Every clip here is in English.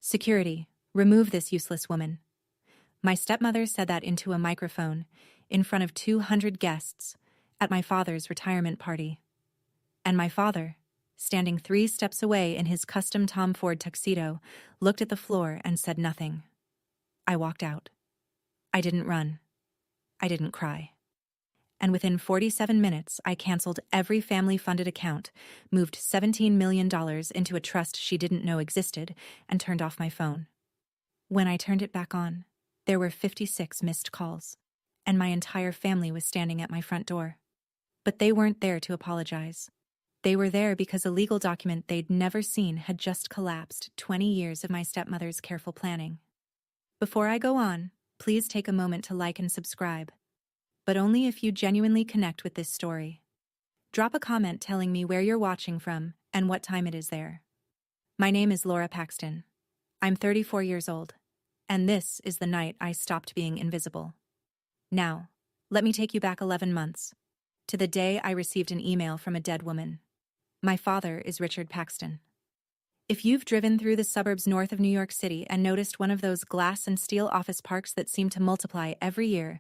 "Security, remove this useless woman." My stepmother said that into a microphone, in front of 200 guests, at my father's retirement party. And my father, standing 3 steps away in his custom Tom Ford tuxedo, looked at the floor and said nothing. I walked out. I didn't run. I didn't cry. And within 47 minutes, I canceled every family-funded account, moved $17 million into a trust she didn't know existed, and turned off my phone. When I turned it back on, there were 56 missed calls, and my entire family was standing at my front door. But they weren't there to apologize. They were there because a legal document they'd never seen had just collapsed 20 years of my stepmother's careful planning. Before I go on, please take a moment to like and subscribe, but only if you genuinely connect with this story. Drop a comment telling me where you're watching from and what time it is there. My name is Laura Paxton. I'm 34 years old, and this is the night I stopped being invisible. Now, let me take you back 11 months, to the day I received an email from a dead woman. My father is Richard Paxton. If you've driven through the suburbs north of New York City and noticed one of those glass and steel office parks that seem to multiply every year,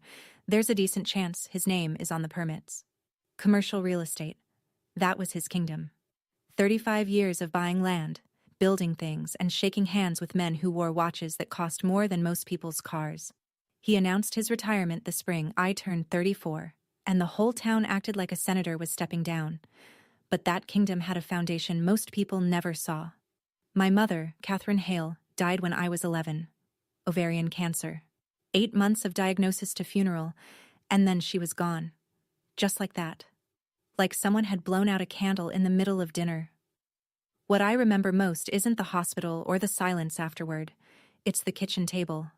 there's a decent chance his name is on the permits. Commercial real estate. That was his kingdom. 35 years of buying land, building things, and shaking hands with men who wore watches that cost more than most people's cars. He announced his retirement the spring I turned 34, and the whole town acted like a senator was stepping down. But that kingdom had a foundation most people never saw. My mother, Catherine Hale, died when I was 11. Ovarian cancer. 8 months of diagnosis to funeral, and then she was gone. Just like that. Like someone had blown out a candle in the middle of dinner. What I remember most isn't the hospital or the silence afterward. It's the kitchen table.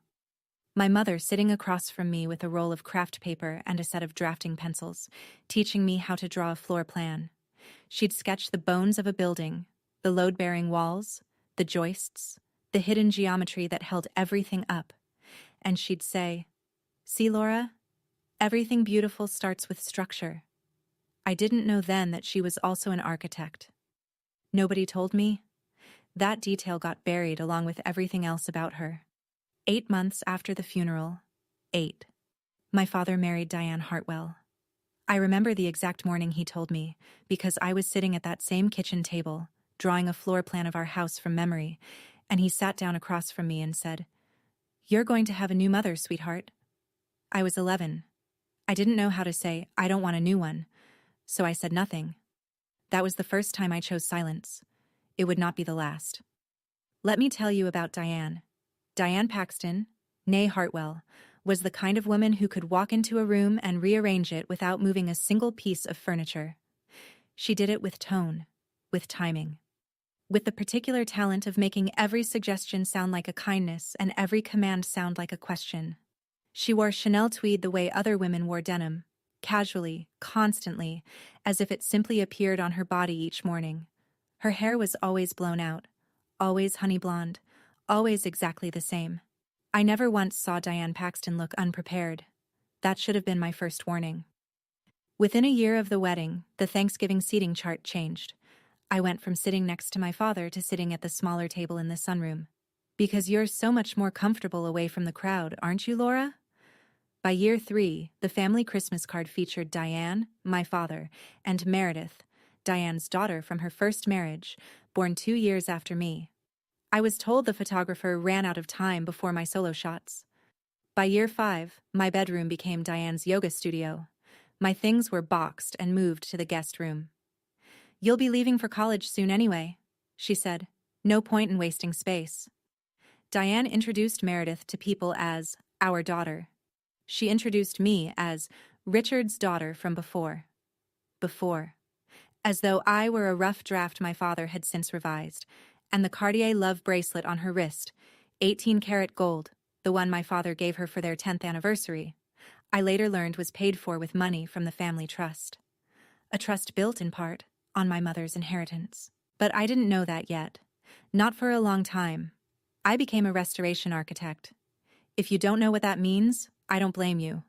My mother sitting across from me with a roll of craft paper and a set of drafting pencils, teaching me how to draw a floor plan. She'd sketch the bones of a building, the load-bearing walls, the joists, the hidden geometry that held everything up. And she'd say, "See, Laura? Everything beautiful starts with structure." I didn't know then that she was also an architect. Nobody told me. That detail got buried along with everything else about her. 8 months after the funeral, 8. My father married Diane Hartwell. I remember the exact morning he told me, because I was sitting at that same kitchen table, drawing a floor plan of our house from memory, and he sat down across from me and said, "You're going to have a new mother, sweetheart." I was 11. I didn't know how to say, "I don't want a new one," so I said nothing. That was the first time I chose silence. It would not be the last. Let me tell you about Diane. Diane Paxton, née Hartwell, was the kind of woman who could walk into a room and rearrange it without moving a single piece of furniture. She did it with tone, with timing, with the particular talent of making every suggestion sound like a kindness and every command sound like a question. She wore Chanel tweed the way other women wore denim, casually, constantly, as if it simply appeared on her body each morning. Her hair was always blown out, always honey blonde, always exactly the same. I never once saw Diane Paxton look unprepared. That should have been my first warning. Within a year of the wedding, the Thanksgiving seating chart changed. I went from sitting next to my father to sitting at the smaller table in the sunroom. Because you're so much more comfortable away from the crowd, aren't you, Laura? By year 3, the family Christmas card featured Diane, my father, and Meredith, Diane's daughter from her first marriage, born 2 years after me. I was told the photographer ran out of time before my solo shots. By year 5, my bedroom became Diane's yoga studio. My things were boxed and moved to the guest room. "You'll be leaving for college soon anyway," she said. "No point in wasting space." Diane introduced Meredith to people as our daughter. She introduced me as Richard's daughter from before. Before. As though I were a rough draft my father had since revised, and the Cartier love bracelet on her wrist, 18-karat gold, the one my father gave her for their 10th anniversary, I later learned was paid for with money from the family trust. A trust built, in part, on my mother's inheritance. But I didn't know that yet. Not for a long time. I became a restoration architect. If you don't know what that means, I don't blame you.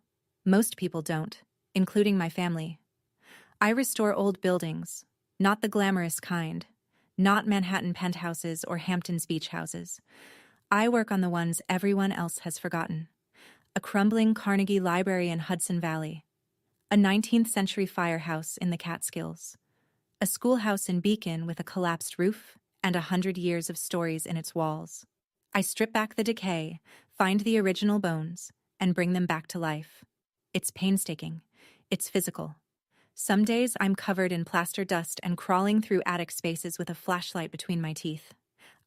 Most people don't, including my family. I restore old buildings, not the glamorous kind, not Manhattan penthouses or Hamptons beach houses. I work on the ones everyone else has forgotten. A crumbling Carnegie Library in Hudson Valley. A 19th century firehouse in the Catskills. A schoolhouse in Beacon with a collapsed roof and 100 years of stories in its walls. I strip back the decay, find the original bones, and bring them back to life. It's painstaking. It's physical. Some days I'm covered in plaster dust and crawling through attic spaces with a flashlight between my teeth.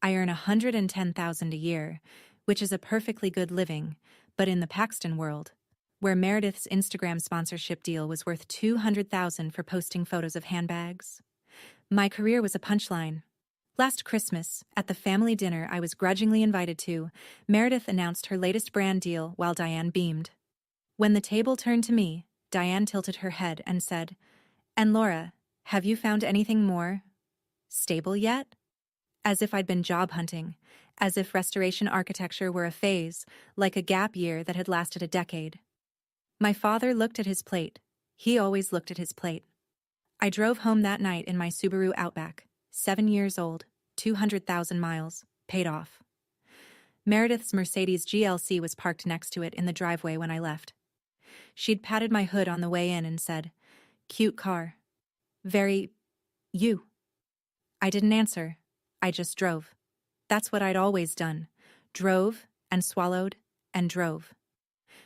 I earn $110,000 a year, which is a perfectly good living, but in the Paxton world, where Meredith's Instagram sponsorship deal was worth $200,000 for posting photos of handbags, my career was a punchline. Last Christmas, at the family dinner I was grudgingly invited to, Meredith announced her latest brand deal while Diane beamed. When the table turned to me, Diane tilted her head and said, "And Laura, have you found anything more stable yet?" As if I'd been job hunting, as if restoration architecture were a phase, like a gap year that had lasted a decade. My father looked at his plate. He always looked at his plate. I drove home that night in my Subaru Outback, 7 years old, 200,000 miles, paid off. Meredith's Mercedes GLC was parked next to it in the driveway when I left. She'd patted my hood on the way in and said, "Cute car. Very you." I didn't answer. I just drove. That's what I'd always done. Drove and swallowed and drove.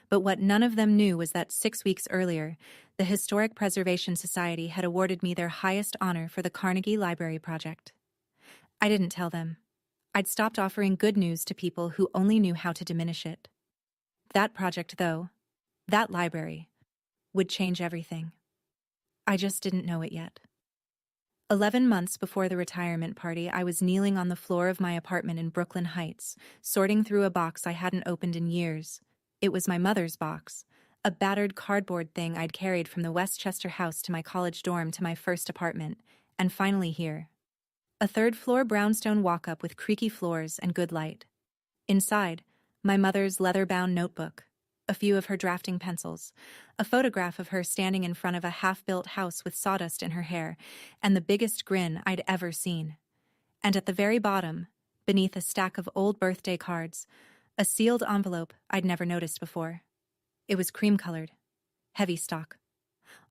But what none of them knew was that 6 weeks earlier, the Historic Preservation Society had awarded me their highest honor for the Carnegie Library project. I didn't tell them. I'd stopped offering good news to people who only knew how to diminish it. That project, though, that library, would change everything. I just didn't know it yet. 11 months before the retirement party, I was kneeling on the floor of my apartment in Brooklyn Heights, sorting through a box I hadn't opened in years. It was my mother's box, a battered cardboard thing I'd carried from the Westchester house to my college dorm to my first apartment, and finally here. A third-floor brownstone walk-up with creaky floors and good light. Inside, my mother's leather-bound notebook, a few of her drafting pencils, a photograph of her standing in front of a half-built house with sawdust in her hair, and the biggest grin I'd ever seen. And at the very bottom, beneath a stack of old birthday cards, a sealed envelope I'd never noticed before. It was cream-colored, heavy stock.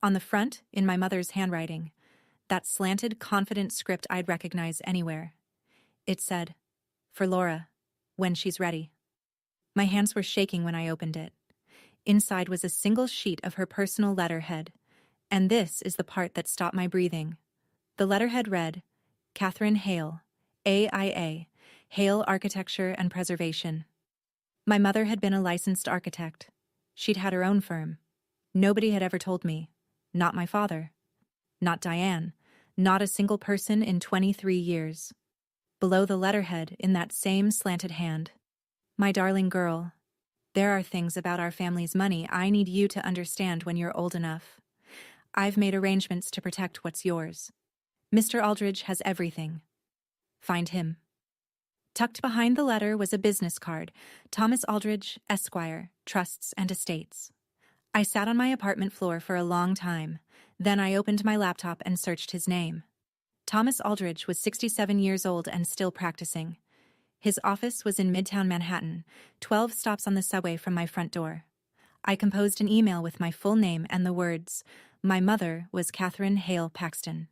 On the front, in my mother's handwriting, that slanted, confident script I'd recognize anywhere. It said, "For Laura, when she's ready." My hands were shaking when I opened it. Inside was a single sheet of her personal letterhead, and this is the part that stopped my breathing. The letterhead read, "Catherine Hale, AIA, Hale Architecture and Preservation." My mother had been a licensed architect. She'd had her own firm. Nobody had ever told me. Not my father. Not Diane. Not a single person in 23 years. Below the letterhead, in that same slanted hand, "My darling girl, there are things about our family's money I need you to understand when you're old enough. I've made arrangements to protect what's yours. Mr. Aldridge has everything. Find him." Tucked behind the letter was a business card, "Thomas Aldridge, Esquire, Trusts and Estates." I sat on my apartment floor for a long time. Then I opened my laptop and searched his name. Thomas Aldridge was 67 years old and still practicing. His office was in Midtown Manhattan, 12 stops on the subway from my front door. I composed an email with my full name and the words, "My mother was Catherine Hale Paxton.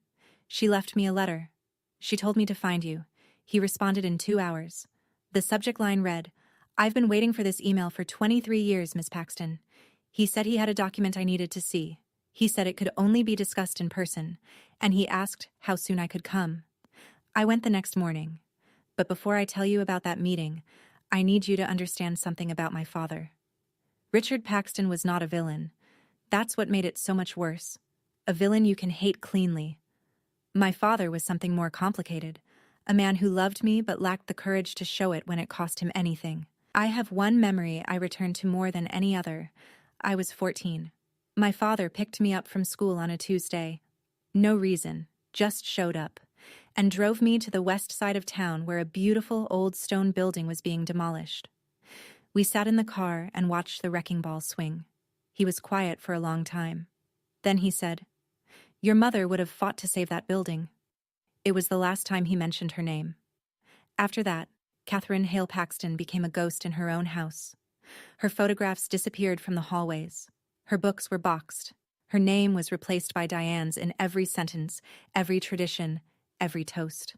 She left me a letter. She told me to find you." He responded in 2 hours. The subject line read, "I've been waiting for this email for 23 years, Miss Paxton." He said he had a document I needed to see. He said it could only be discussed in person, and he asked how soon I could come. I went the next morning. But before I tell you about that meeting, I need you to understand something about my father. Richard Paxton was not a villain. That's what made it so much worse. A villain you can hate cleanly. My father was something more complicated. A man who loved me but lacked the courage to show it when it cost him anything. I have one memory I return to more than any other. I was 14. My father picked me up from school on a Tuesday. No reason, just showed up, and drove me to the west side of town where a beautiful old stone building was being demolished. We sat in the car and watched the wrecking ball swing. He was quiet for a long time. Then he said, "Your mother would have fought to save that building." It was the last time he mentioned her name. After that, Catherine Hale Paxton became a ghost in her own house. Her photographs disappeared from the hallways. Her books were boxed. Her name was replaced by Diane's in every sentence, every tradition, every toast.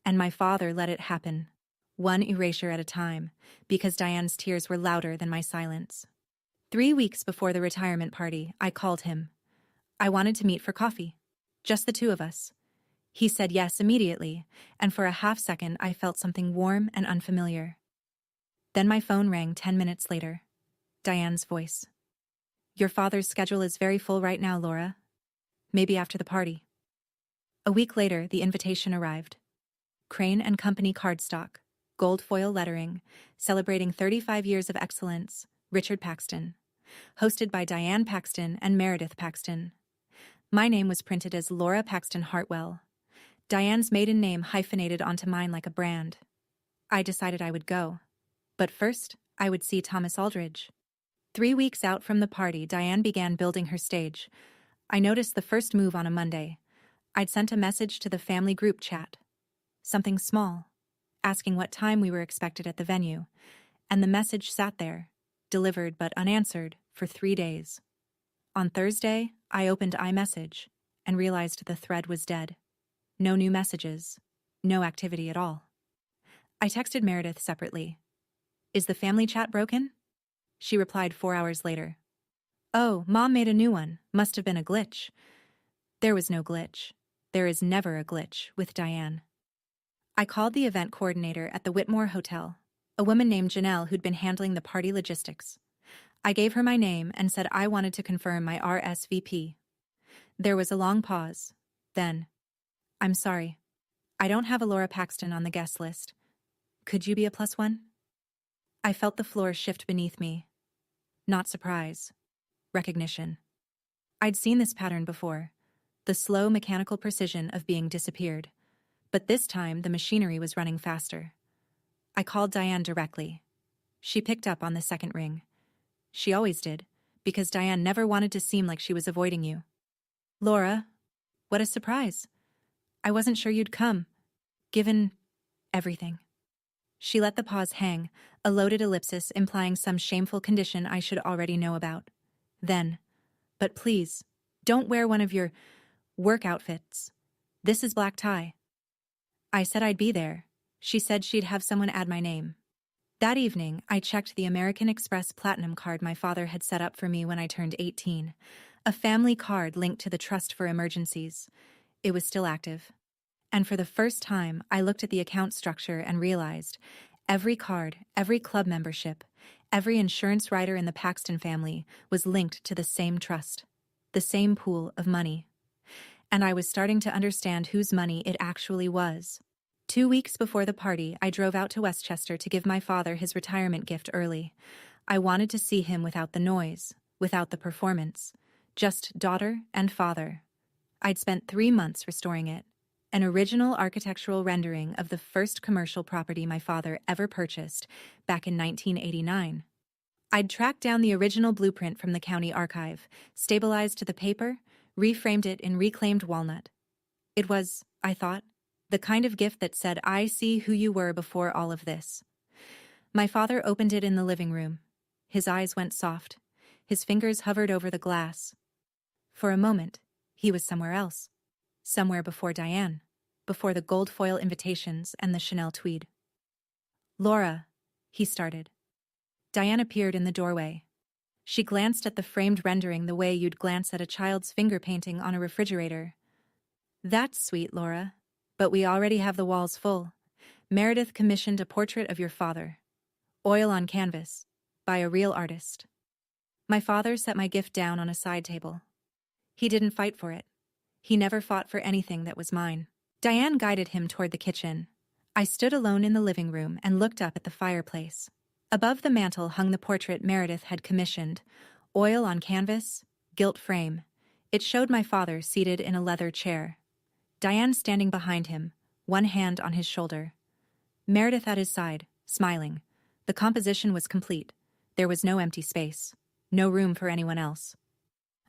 And my father let it happen, one erasure at a time, because Diane's tears were louder than my silence. 3 weeks before the retirement party, I called him. I wanted to meet for coffee. Just the two of us. He said yes immediately, and for a half second I felt something warm and unfamiliar. Then my phone rang 10 minutes later. Diane's voice. Your father's schedule is very full right now, Laura. Maybe after the party. A week later, the invitation arrived. Crane and Company cardstock, gold foil lettering, celebrating 35 years of excellence, Richard Paxton. Hosted by Diane Paxton and Meredith Paxton. My name was printed as Laura Paxton Hartwell. Diane's maiden name hyphenated onto mine like a brand. I decided I would go. But first, I would see Thomas Aldridge. 3 weeks out from the party, Diane began building her stage. I noticed the first move on a Monday. I'd sent a message to the family group chat. Something small, asking what time we were expected at the venue. And the message sat there, delivered but unanswered, for 3 days. On Thursday, I opened iMessage and realized the thread was dead. No new messages, no activity at all. I texted Meredith separately. Is the family chat broken? She replied 4 hours later. Oh, Mom made a new one. Must have been a glitch. There was no glitch. There is never a glitch with Diane. I called the event coordinator at the Whitmore Hotel, a woman named Janelle who'd been handling the party logistics. I gave her my name and said I wanted to confirm my RSVP. There was a long pause. Then, I'm sorry. I don't have a Laura Paxton on the guest list. Could you be a +1? I felt the floor shift beneath me. Not surprise. Recognition. I'd seen this pattern before. The slow mechanical precision of being disappeared. But this time the machinery was running faster. I called Diane directly. She picked up on the second ring. She always did, because Diane never wanted to seem like she was avoiding you. Laura, what a surprise. I wasn't sure you'd come, given everything. She let the pause hang, a loaded ellipsis implying some shameful condition I should already know about. Then, but please, don't wear one of your work outfits. This is black tie. I said I'd be there. She said she'd have someone add my name. That evening, I checked the American Express Platinum card my father had set up for me when I turned 18, a family card linked to the Trust for Emergencies. It was still active. And for the first time, I looked at the account structure and realized every card, every club membership, every insurance rider in the Paxton family was linked to the same trust, the same pool of money. And I was starting to understand whose money it actually was. 2 weeks before the party, I drove out to Westchester to give my father his retirement gift early. I wanted to see him without the noise, without the performance, just daughter and father. I'd spent 3 months restoring it. An original architectural rendering of the first commercial property my father ever purchased back in 1989. I'd tracked down the original blueprint from the county archive, stabilized the paper, reframed it in reclaimed walnut. It was, I thought, the kind of gift that said, I see who you were before all of this. My father opened it in the living room. His eyes went soft. His fingers hovered over the glass. For a moment, he was somewhere else. Somewhere before Diane, before the gold foil invitations and the Chanel tweed. Laura, he started. Diane appeared in the doorway. She glanced at the framed rendering the way you'd glance at a child's finger painting on a refrigerator. That's sweet, Laura, but we already have the walls full. Meredith commissioned a portrait of your father. Oil on canvas, by a real artist. My father set my gift down on a side table. He didn't fight for it. He never fought for anything that was mine. Diane guided him toward the kitchen. I stood alone in the living room and looked up at the fireplace. Above the mantel hung the portrait Meredith had commissioned. Oil on canvas, gilt frame. It showed my father seated in a leather chair. Diane standing behind him, one hand on his shoulder. Meredith at his side, smiling. The composition was complete. There was no empty space. No room for anyone else.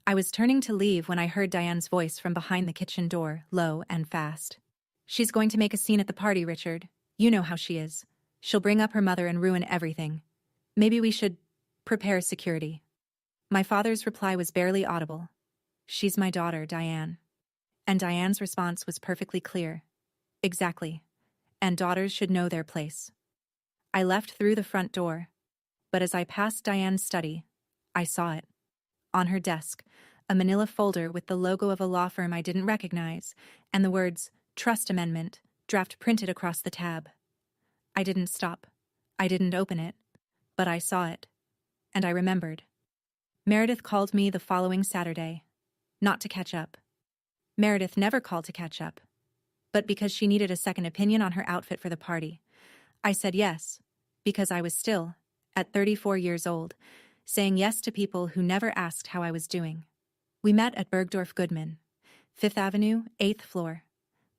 I was turning to leave when I heard Diane's voice from behind the kitchen door, low and fast. She's going to make a scene at the party, Richard. You know how she is. She'll bring up her mother and ruin everything. Maybe we should prepare security. My father's reply was barely audible. She's my daughter, Diane. And Diane's response was perfectly clear. Exactly. And daughters should know their place. I left through the front door, but as I passed Diane's study, I saw it. On her desk, a manila folder with the logo of a law firm I didn't recognize, and the words, Trust Amendment, draft printed across the tab. I didn't stop. I didn't open it. But I saw it. And I remembered. Meredith called me the following Saturday. Not to catch up. Meredith never called to catch up. But because she needed a second opinion on her outfit for the party. I said yes, because I was still, at 34 years old, saying yes to people who never asked how I was doing. We met at Bergdorf Goodman, 5th Avenue, 8th floor,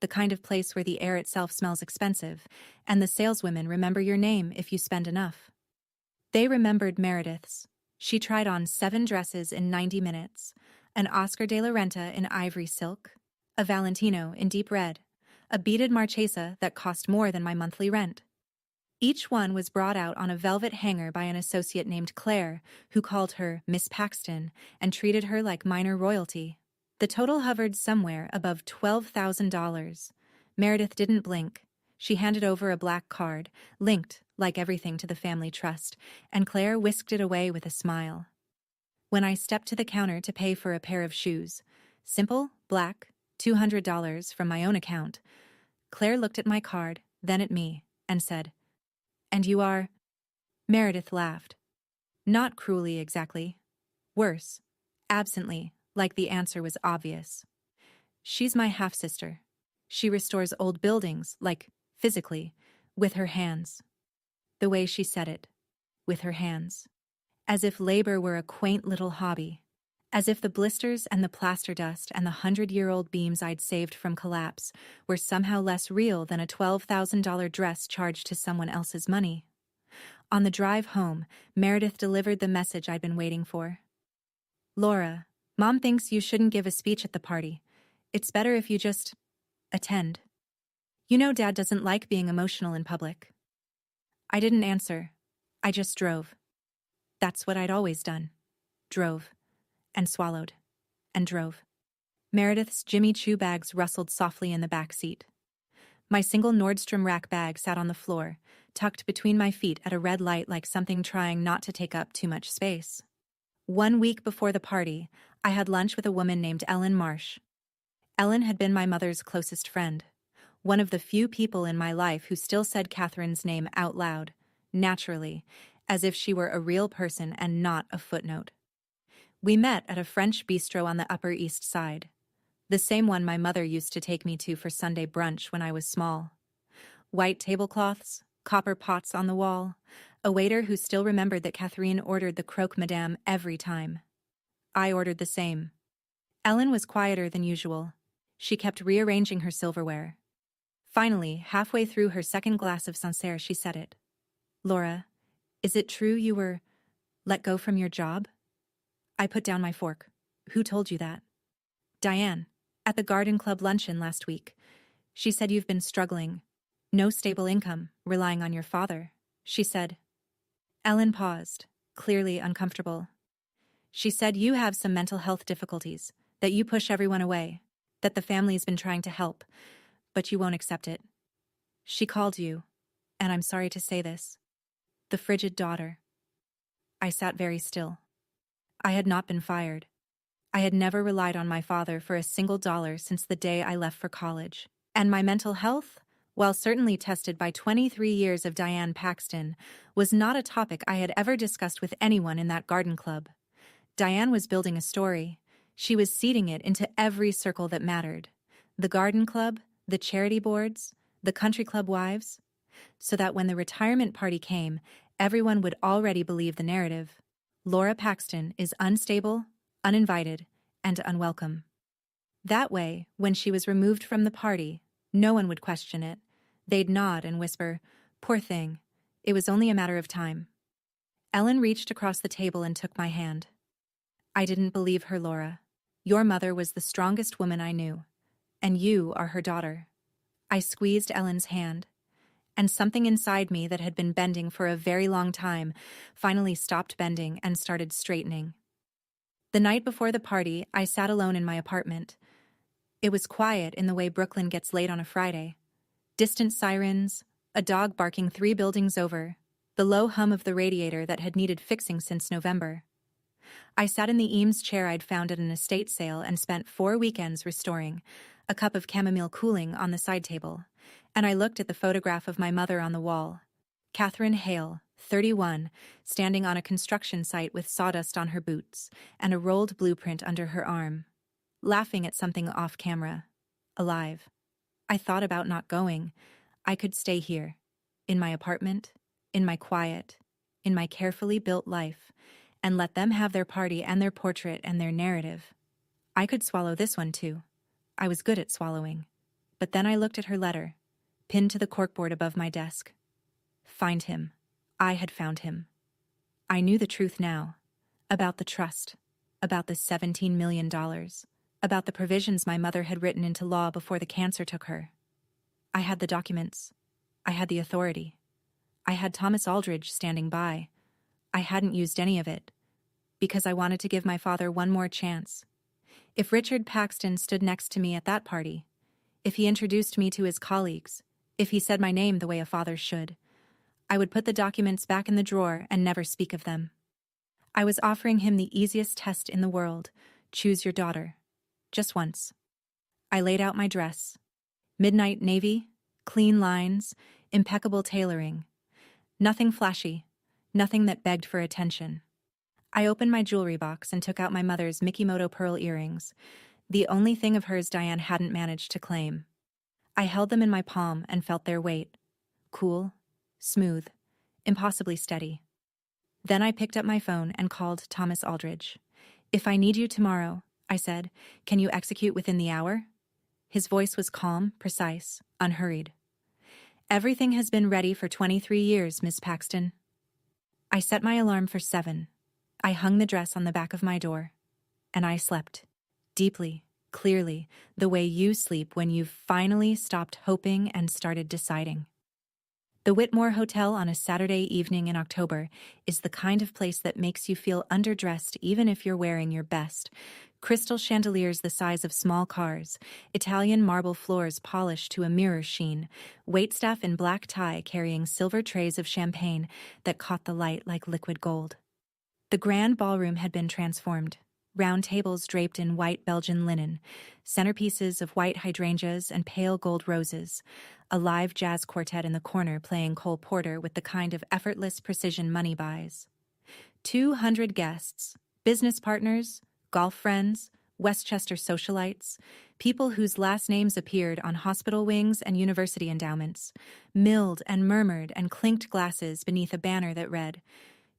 the kind of place where the air itself smells expensive, and the saleswomen remember your name if you spend enough. They remembered Meredith's. She tried on 7 dresses in 90 minutes, an Oscar de la Renta in ivory silk, a Valentino in deep red, a beaded Marchesa that cost more than my monthly rent. Each one was brought out on a velvet hanger by an associate named Claire, who called her Miss Paxton and treated her like minor royalty. The total hovered somewhere above $12,000. Meredith didn't blink. She handed over a black card, linked, like everything, to the family trust, and Claire whisked it away with a smile. When I stepped to the counter to pay for a pair of shoes, simple, black, $200 from my own account, Claire looked at my card, then at me, and said, "And you are?" Meredith laughed. Not cruelly, exactly. Worse, absently, like the answer was obvious. She's my half-sister. She restores old buildings, like, physically, with her hands. The way she said it, with her hands. As if labor were a quaint little hobby. As if the blisters and the plaster dust and the 100-year-old beams I'd saved from collapse were somehow less real than a $12,000 dress charged to someone else's money. On the drive home, Meredith delivered the message I'd been waiting for. "Laura, Mom thinks you shouldn't give a speech at the party. It's better if you just attend. You know Dad doesn't like being emotional in public." I didn't answer. I just drove. That's what I'd always done. Drove. And swallowed. And drove. Meredith's Jimmy Choo bags rustled softly in the back seat. My single Nordstrom rack bag sat on the floor, tucked between my feet at a red light like something trying not to take up too much space. 1 week before the party, I had lunch with a woman named Ellen Marsh. Ellen had been my mother's closest friend, one of the few people in my life who still said Catherine's name out loud, naturally, as if she were a real person and not a footnote. We met at a French bistro on the Upper East Side, the same one my mother used to take me to for Sunday brunch when I was small. White tablecloths, copper pots on the wall, a waiter who still remembered that Catherine ordered the croque madame every time. I ordered the same. Ellen was quieter than usual. She kept rearranging her silverware. Finally, halfway through her second glass of Sancerre, she said it. "Laura, is it true you were let go from your job?" I put down my fork. "Who told you that?" "Diane, at the Garden Club luncheon last week. She said you've been struggling. No stable income, relying on your father," she said. Ellen paused, clearly uncomfortable. "She said you have some mental health difficulties, that you push everyone away, that the family's been trying to help, but you won't accept it. She called you, and I'm sorry to say this, the frigid daughter." I sat very still. I had not been fired. I had never relied on my father for a single dollar since the day I left for college. And my mental health, while certainly tested by 23 years of Diane Paxton, was not a topic I had ever discussed with anyone in that garden club. Diane was building a story. She was seeding it into every circle that mattered. The garden club, the charity boards, the country club wives. So that when the retirement party came, everyone would already believe the narrative. Laura Paxton is unstable, uninvited, and unwelcome. That way, when she was removed from the party, no one would question it. They'd nod and whisper, "Poor thing. It was only a matter of time." Ellen reached across the table and took my hand. "I didn't believe her, Laura. Your mother was the strongest woman I knew, and you are her daughter." I squeezed Ellen's hand. and something inside me that had been bending for a very long time finally stopped bending and started straightening. The night before the party, I sat alone in my apartment. It was quiet in the way Brooklyn gets late on a Friday. Distant sirens, a dog barking 3 buildings over, the low hum of the radiator that had needed fixing since November. I sat in the Eames chair I'd found at an estate sale and spent 4 weekends restoring, a cup of chamomile cooling on the side table, and I looked at the photograph of my mother on the wall. Catherine Hale, 31, standing on a construction site with sawdust on her boots and a rolled blueprint under her arm, laughing at something off camera, alive. I thought about not going. I could stay here, in my apartment, in my quiet, in my carefully built life, and let them have their party and their portrait and their narrative. I could swallow this one too. I was good at swallowing. But then I looked at her letter, pinned to the corkboard above my desk. Find him. I had found him. I knew the truth now. About the trust. About the $17 million. About the provisions my mother had written into law before the cancer took her. I had the documents. I had the authority. I had Thomas Aldridge standing by. I hadn't used any of it, because I wanted to give my father one more chance. If Richard Paxton stood next to me at that party, if he introduced me to his colleagues, if he said my name the way a father should, I would put the documents back in the drawer and never speak of them. I was offering him the easiest test in the world. Choose your daughter. Just once. I laid out my dress. Midnight navy, clean lines, impeccable tailoring. Nothing flashy, nothing that begged for attention. I opened my jewelry box and took out my mother's Mikimoto pearl earrings, the only thing of hers Diane hadn't managed to claim. I held them in my palm and felt their weight. Cool, smooth, impossibly steady. Then I picked up my phone and called Thomas Aldridge. If I need you tomorrow, I said, can you execute within the hour? His voice was calm, precise, unhurried. Everything has been ready for 23 years, Miss Paxton. I set my alarm for 7. I hung the dress on the back of my door. And I slept. Deeply, clearly, the way you sleep when you've finally stopped hoping and started deciding. The Whitmore Hotel on a Saturday evening in October is the kind of place that makes you feel underdressed even if you're wearing your best. Crystal chandeliers the size of small cars, Italian marble floors polished to a mirror sheen, waitstaff in black tie carrying silver trays of champagne that caught the light like liquid gold. The grand ballroom had been transformed. Round tables draped in white Belgian linen, centerpieces of white hydrangeas and pale gold roses, a live jazz quartet in the corner playing Cole Porter with the kind of effortless precision money buys. 200 guests, business partners, golf friends, Westchester socialites, people whose last names appeared on hospital wings and university endowments, milled and murmured and clinked glasses beneath a banner that read,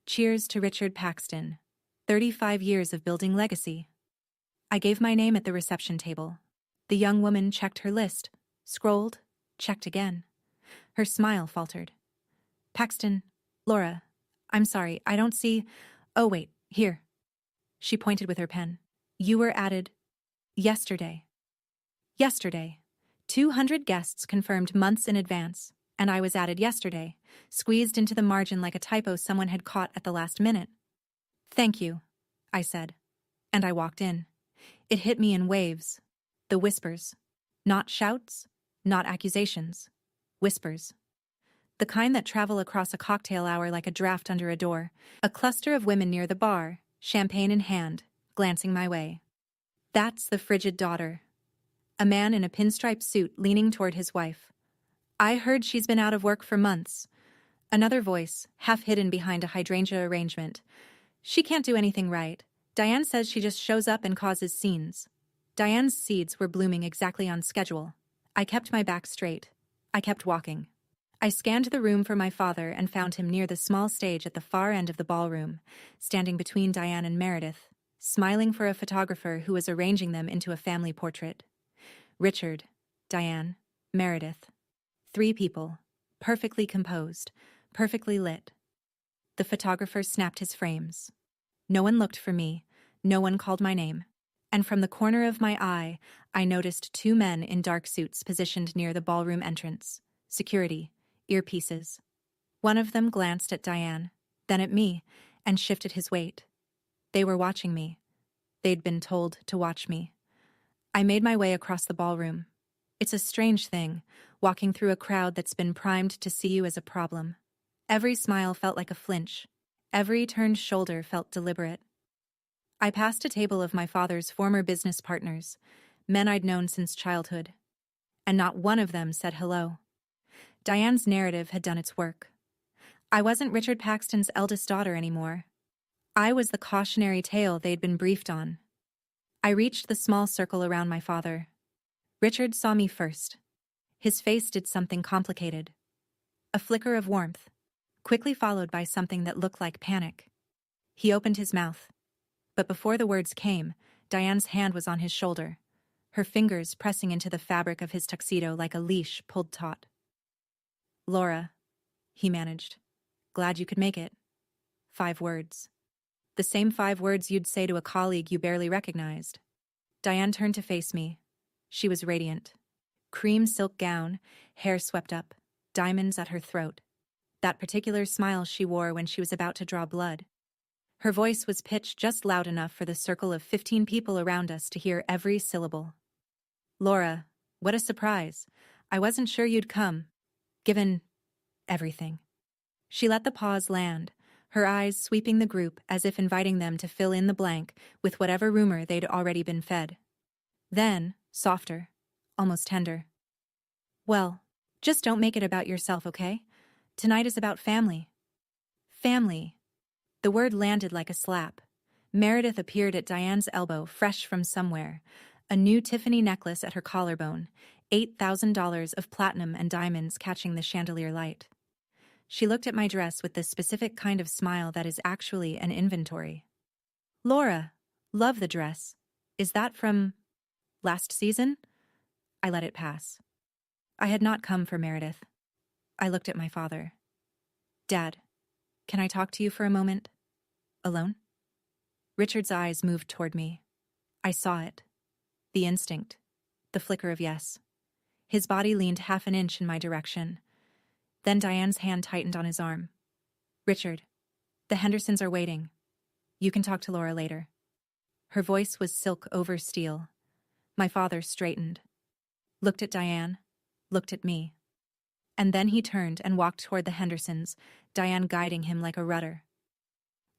"Cheers to Richard Paxton. 35 years of building legacy." I gave my name at the reception table. The young woman checked her list, scrolled, checked again. Her smile faltered. "Paxton, Laura, I'm sorry, I don't see... Oh, wait, here." She pointed with her pen. "You were added yesterday." Yesterday. 200 guests confirmed months in advance, and I was added yesterday, squeezed into the margin like a typo someone had caught at the last minute. "Thank you," I said, and I walked in. It hit me in waves. The whispers. Not shouts, not accusations. Whispers. The kind that travel across a cocktail hour like a draft under a door. A cluster of women near the bar, champagne in hand, glancing my way. That's the frigid daughter. A man in a pinstripe suit leaning toward his wife. "I heard she's been out of work for months." Another voice, half hidden behind a hydrangea arrangement. "She can't do anything right. Diane says she just shows up and causes scenes." Diane's seeds were blooming exactly on schedule. I kept my back straight. I kept walking. I scanned the room for my father and found him near the small stage at the far end of the ballroom, standing between Diane and Meredith, smiling for a photographer who was arranging them into a family portrait. Richard, Diane, Meredith. 3 people, perfectly composed, perfectly lit. The photographer snapped his frames. No one looked for me, no one called my name. And from the corner of my eye, I noticed 2 men in dark suits positioned near the ballroom entrance. Security, earpieces. One of them glanced at Diane, then at me, and shifted his weight. They were watching me. They'd been told to watch me. I made my way across the ballroom. It's a strange thing, walking through a crowd that's been primed to see you as a problem. Every smile felt like a flinch. Every turned shoulder felt deliberate. I passed a table of my father's former business partners, men I'd known since childhood. And not one of them said hello. Diane's narrative had done its work. I wasn't Richard Paxton's eldest daughter anymore. I was the cautionary tale they'd been briefed on. I reached the small circle around my father. Richard saw me first. His face did something complicated. A flicker of warmth, quickly followed by something that looked like panic. He opened his mouth. But before the words came, Diane's hand was on his shoulder, her fingers pressing into the fabric of his tuxedo like a leash pulled taut. "Laura," he managed. "Glad you could make it." 5 words. The same 5 words you'd say to a colleague you barely recognized. Diane turned to face me. She was radiant. Cream silk gown, hair swept up, diamonds at her throat. That particular smile she wore when she was about to draw blood. Her voice was pitched just loud enough for the circle of 15 people around us to hear every syllable. "Laura, what a surprise. I wasn't sure you'd come, given everything." She let the pause land, her eyes sweeping the group as if inviting them to fill in the blank with whatever rumor they'd already been fed. Then, softer, almost tender. "Well, just don't make it about yourself, okay? Tonight is about family." Family. The word landed like a slap. Meredith appeared at Diane's elbow, fresh from somewhere. A new Tiffany necklace at her collarbone, $8,000 of platinum and diamonds catching the chandelier light. She looked at my dress with the specific kind of smile that is actually an inventory. "Laura, love the dress. Is that from last season?" I let it pass. I had not come for Meredith. I looked at my father. "Dad, can I talk to you for a moment? Alone?" Richard's eyes moved toward me. I saw it. The instinct. The flicker of yes. His body leaned half an inch in my direction. Then Diane's hand tightened on his arm. "Richard, the Hendersons are waiting. You can talk to Laura later." Her voice was silk over steel. My father straightened. Looked at Diane. Looked at me. And then he turned and walked toward the Hendersons, Diane guiding him like a rudder.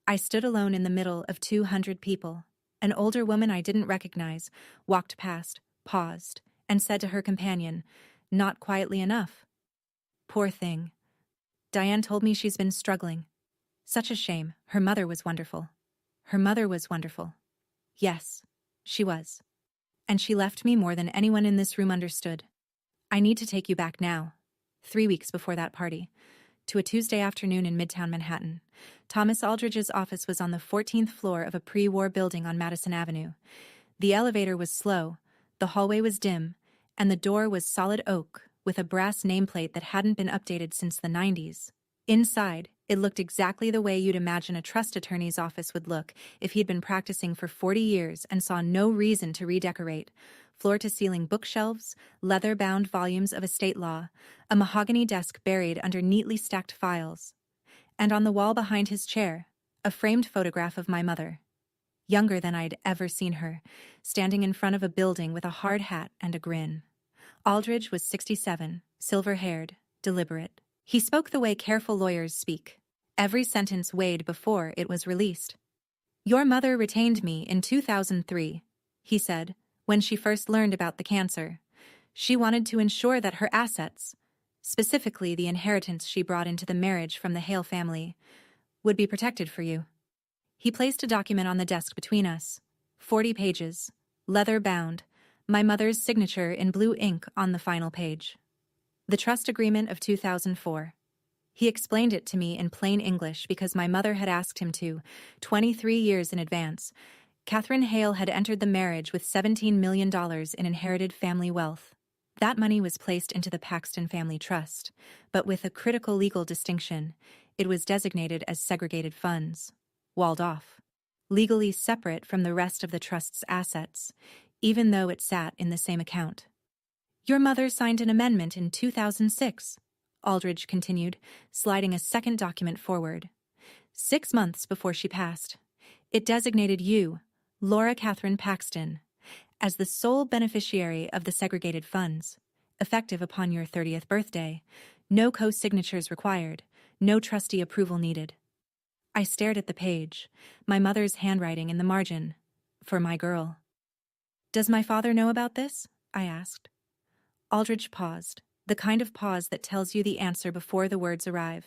I stood alone in the middle of 200 people. An older woman I didn't recognize walked past, paused, and said to her companion, "Not quietly enough." Poor thing. Diane told me she's been struggling. Such a shame. Her mother was wonderful. Her mother was wonderful. Yes, she was. And she left me more than anyone in this room understood. I need to take you back now, 3 weeks before that party, to a Tuesday afternoon in Midtown Manhattan. Thomas Aldridge's office was on the 14th floor of a pre-war building on Madison Avenue. The elevator was slow, the hallway was dim, and the door was solid oak with a brass nameplate that hadn't been updated since the 90s. Inside, it looked exactly the way you'd imagine a trust attorney's office would look if he'd been practicing for 40 years and saw no reason to redecorate. Floor-to-ceiling bookshelves, leather-bound volumes of estate law, a mahogany desk buried under neatly stacked files. And on the wall behind his chair, a framed photograph of my mother. Younger than I'd ever seen her, standing in front of a building with a hard hat and a grin. Aldridge was 67, silver-haired, deliberate. He spoke the way careful lawyers speak. Every sentence weighed before it was released. "Your mother retained me in 2003, he said, when she first learned about the cancer. She wanted to ensure that her assets, specifically the inheritance she brought into the marriage from the Hale family, would be protected for you." He placed a document on the desk between us. 40 pages, leather-bound, my mother's signature in blue ink on the final page. The trust agreement of 2004. He explained it to me in plain English because my mother had asked him to, 23 years in advance. Catherine Hale had entered the marriage with $17 million in inherited family wealth. That money was placed into the Paxton Family Trust, but with a critical legal distinction. It was designated as segregated funds, walled off, legally separate from the rest of the trust's assets, even though it sat in the same account. "Your mother signed an amendment in 2006. Aldridge continued, sliding a second document forward. 6 months before she passed. It designated you, Laura Catherine Paxton, as the sole beneficiary of the segregated funds, effective upon your 30th birthday. No co-signatures required, no trustee approval needed. I stared at the page, my mother's handwriting in the margin. For my girl. Does my father know about this? I asked. Aldridge paused, the kind of pause that tells you the answer before the words arrive.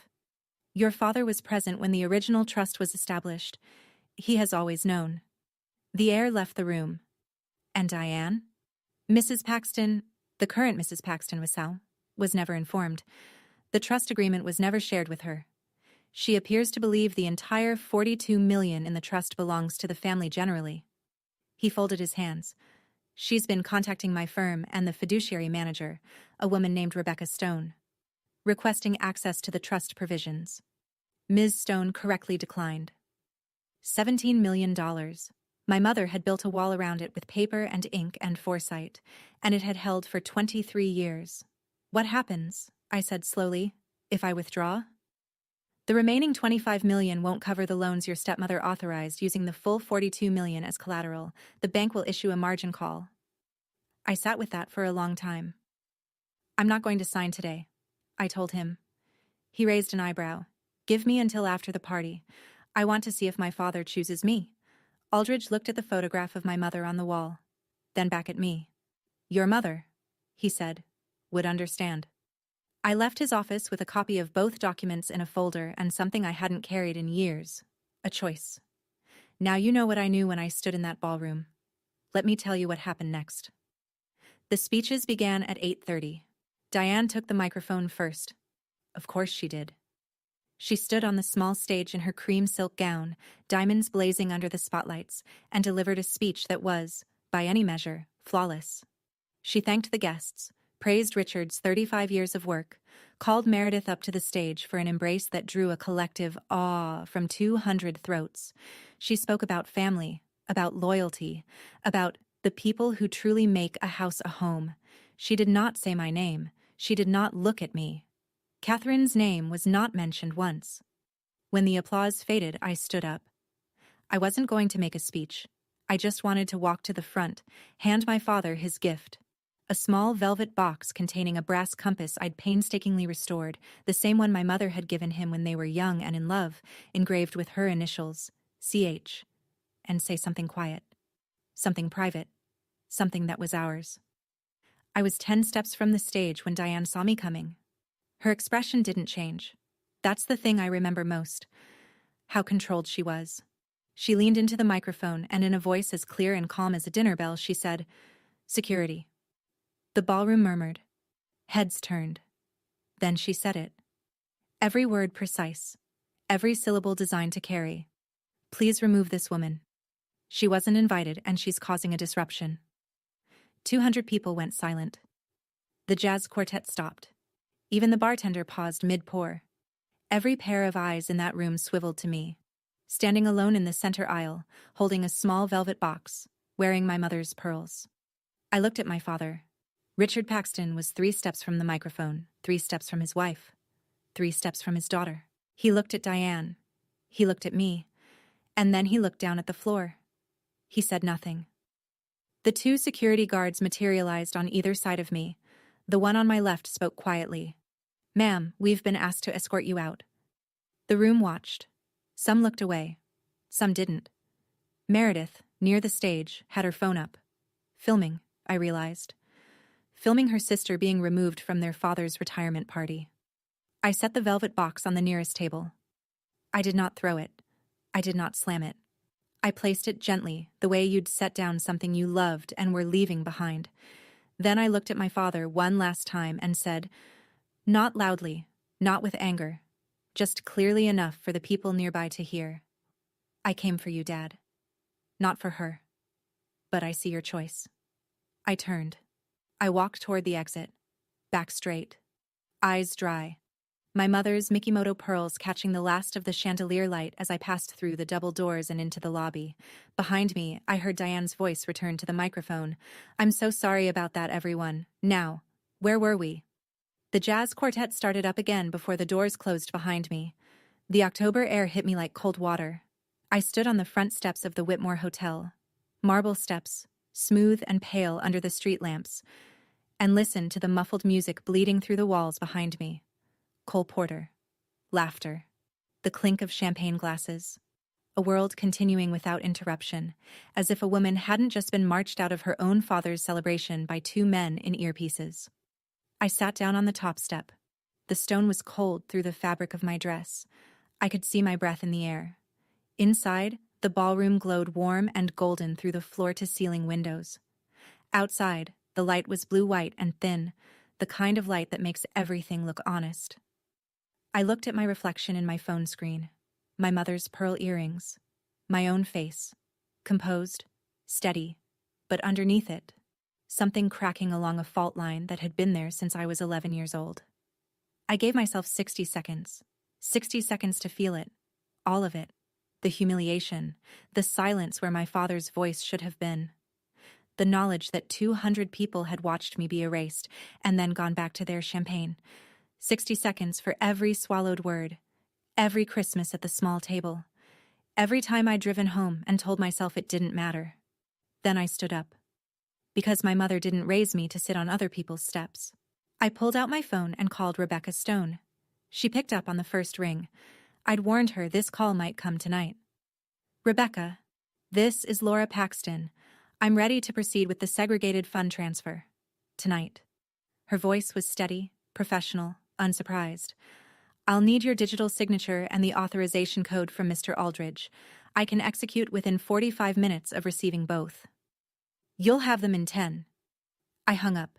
Your father was present when the original trust was established. He has always known. The heir left the room. And Diane? Mrs. Paxton, the current Mrs. Paxton was never informed. The trust agreement was never shared with her. She appears to believe the entire $42 million in the trust belongs to the family generally. He folded his hands. She's been contacting my firm and the fiduciary manager, a woman named Rebecca Stone, requesting access to the trust provisions. Ms. Stone correctly declined. $17 million. My mother had built a wall around it with paper and ink and foresight, and it had held for 23 years. What happens, I said slowly, if I withdraw? The remaining $25 million won't cover the loans your stepmother authorized using the full $42 million as collateral. The bank will issue a margin call. I sat with that for a long time. I'm not going to sign today, I told him. He raised an eyebrow. Give me until after the party. I want to see if my father chooses me. Aldridge looked at the photograph of my mother on the wall, then back at me. Your mother, he said, would understand. I left his office with a copy of both documents in a folder and something I hadn't carried in years. A choice. Now you know what I knew when I stood in that ballroom. Let me tell you what happened next. The speeches began at 8:30. Diane took the microphone first. Of course she did. She stood on the small stage in her cream silk gown, diamonds blazing under the spotlights, and delivered a speech that was, by any measure, flawless. She thanked the guests, praised Richard's 35 years of work, called Meredith up to the stage for an embrace that drew a collective awe from 200 throats. She spoke about family, about loyalty, about the people who truly make a house a home. She did not say my name. She did not look at me. Catherine's name was not mentioned once. When the applause faded, I stood up. I wasn't going to make a speech. I just wanted to walk to the front, hand my father his gift. A small velvet box containing a brass compass I'd painstakingly restored, the same one my mother had given him when they were young and in love, engraved with her initials, CH, and say something quiet, something private, something that was ours. I was 10 steps from the stage when Diane saw me coming. Her expression didn't change. That's the thing I remember most. How controlled she was. She leaned into the microphone and in a voice as clear and calm as a dinner bell, she said, "Security." The ballroom murmured. Heads turned. Then she said it. Every word precise. Every syllable designed to carry. Please remove this woman. She wasn't invited and she's causing a disruption. 200 people went silent. The jazz quartet stopped. Even the bartender paused mid-pour. Every pair of eyes in that room swiveled to me. Standing alone in the center aisle, holding a small velvet box, wearing my mother's pearls. I looked at my father. Richard Paxton was 3 steps from the microphone, 3 steps from his wife, 3 steps from his daughter. He looked at Diane. He looked at me. And then he looked down at the floor. He said nothing. The 2 security guards materialized on either side of me. The one on my left spoke quietly. "Ma'am, we've been asked to escort you out." The room watched. Some looked away. Some didn't. Meredith, near the stage, had her phone up. Filming, I realized. Filming her sister being removed from their father's retirement party. I set the velvet box on the nearest table. I did not throw it. I did not slam it. I placed it gently, the way you'd set down something you loved and were leaving behind. Then I looked at my father one last time and said, not loudly, not with anger, just clearly enough for the people nearby to hear. "I came for you, Dad. Not for her. But I see your choice." I turned. I walked toward the exit, back straight, eyes dry, my mother's Mikimoto pearls catching the last of the chandelier light as I passed through the double doors and into the lobby. Behind me, I heard Diane's voice return to the microphone. "I'm so sorry about that, everyone. Now, where were we?" The jazz quartet started up again before the doors closed behind me. The October air hit me like cold water. I stood on the front steps of the Whitmore Hotel, marble steps, smooth and pale under the street lamps, and listened to the muffled music bleeding through the walls behind me. Cole Porter. Laughter. The clink of champagne glasses. A world continuing without interruption, as if a woman hadn't just been marched out of her own father's celebration by two men in earpieces. I sat down on the top step. The stone was cold through the fabric of my dress. I could see my breath in the air. Inside, the ballroom glowed warm and golden through the floor-to-ceiling windows. Outside, the light was blue-white and thin, the kind of light that makes everything look honest. I looked at my reflection in my phone screen, my mother's pearl earrings, my own face, composed, steady, but underneath it, something cracking along a fault line that had been there since I was 11 years old. I gave myself 60 seconds. 60 seconds to feel it, all of it. The humiliation, the silence where my father's voice should have been. The knowledge that 200 people had watched me be erased and then gone back to their champagne. 60 seconds for every swallowed word, every Christmas at the small table, every time I'd driven home and told myself it didn't matter. Then I stood up. Because my mother didn't raise me to sit on other people's steps. I pulled out my phone and called Rebecca Stone. She picked up on the first ring. I'd warned her this call might come tonight. Rebecca, this is Laura Paxton. I'm ready to proceed with the segregated fund transfer. Tonight. Her voice was steady, professional, unsurprised. I'll need your digital signature and the authorization code from Mr. Aldridge. I can execute within 45 minutes of receiving both. You'll have them in 10. I hung up.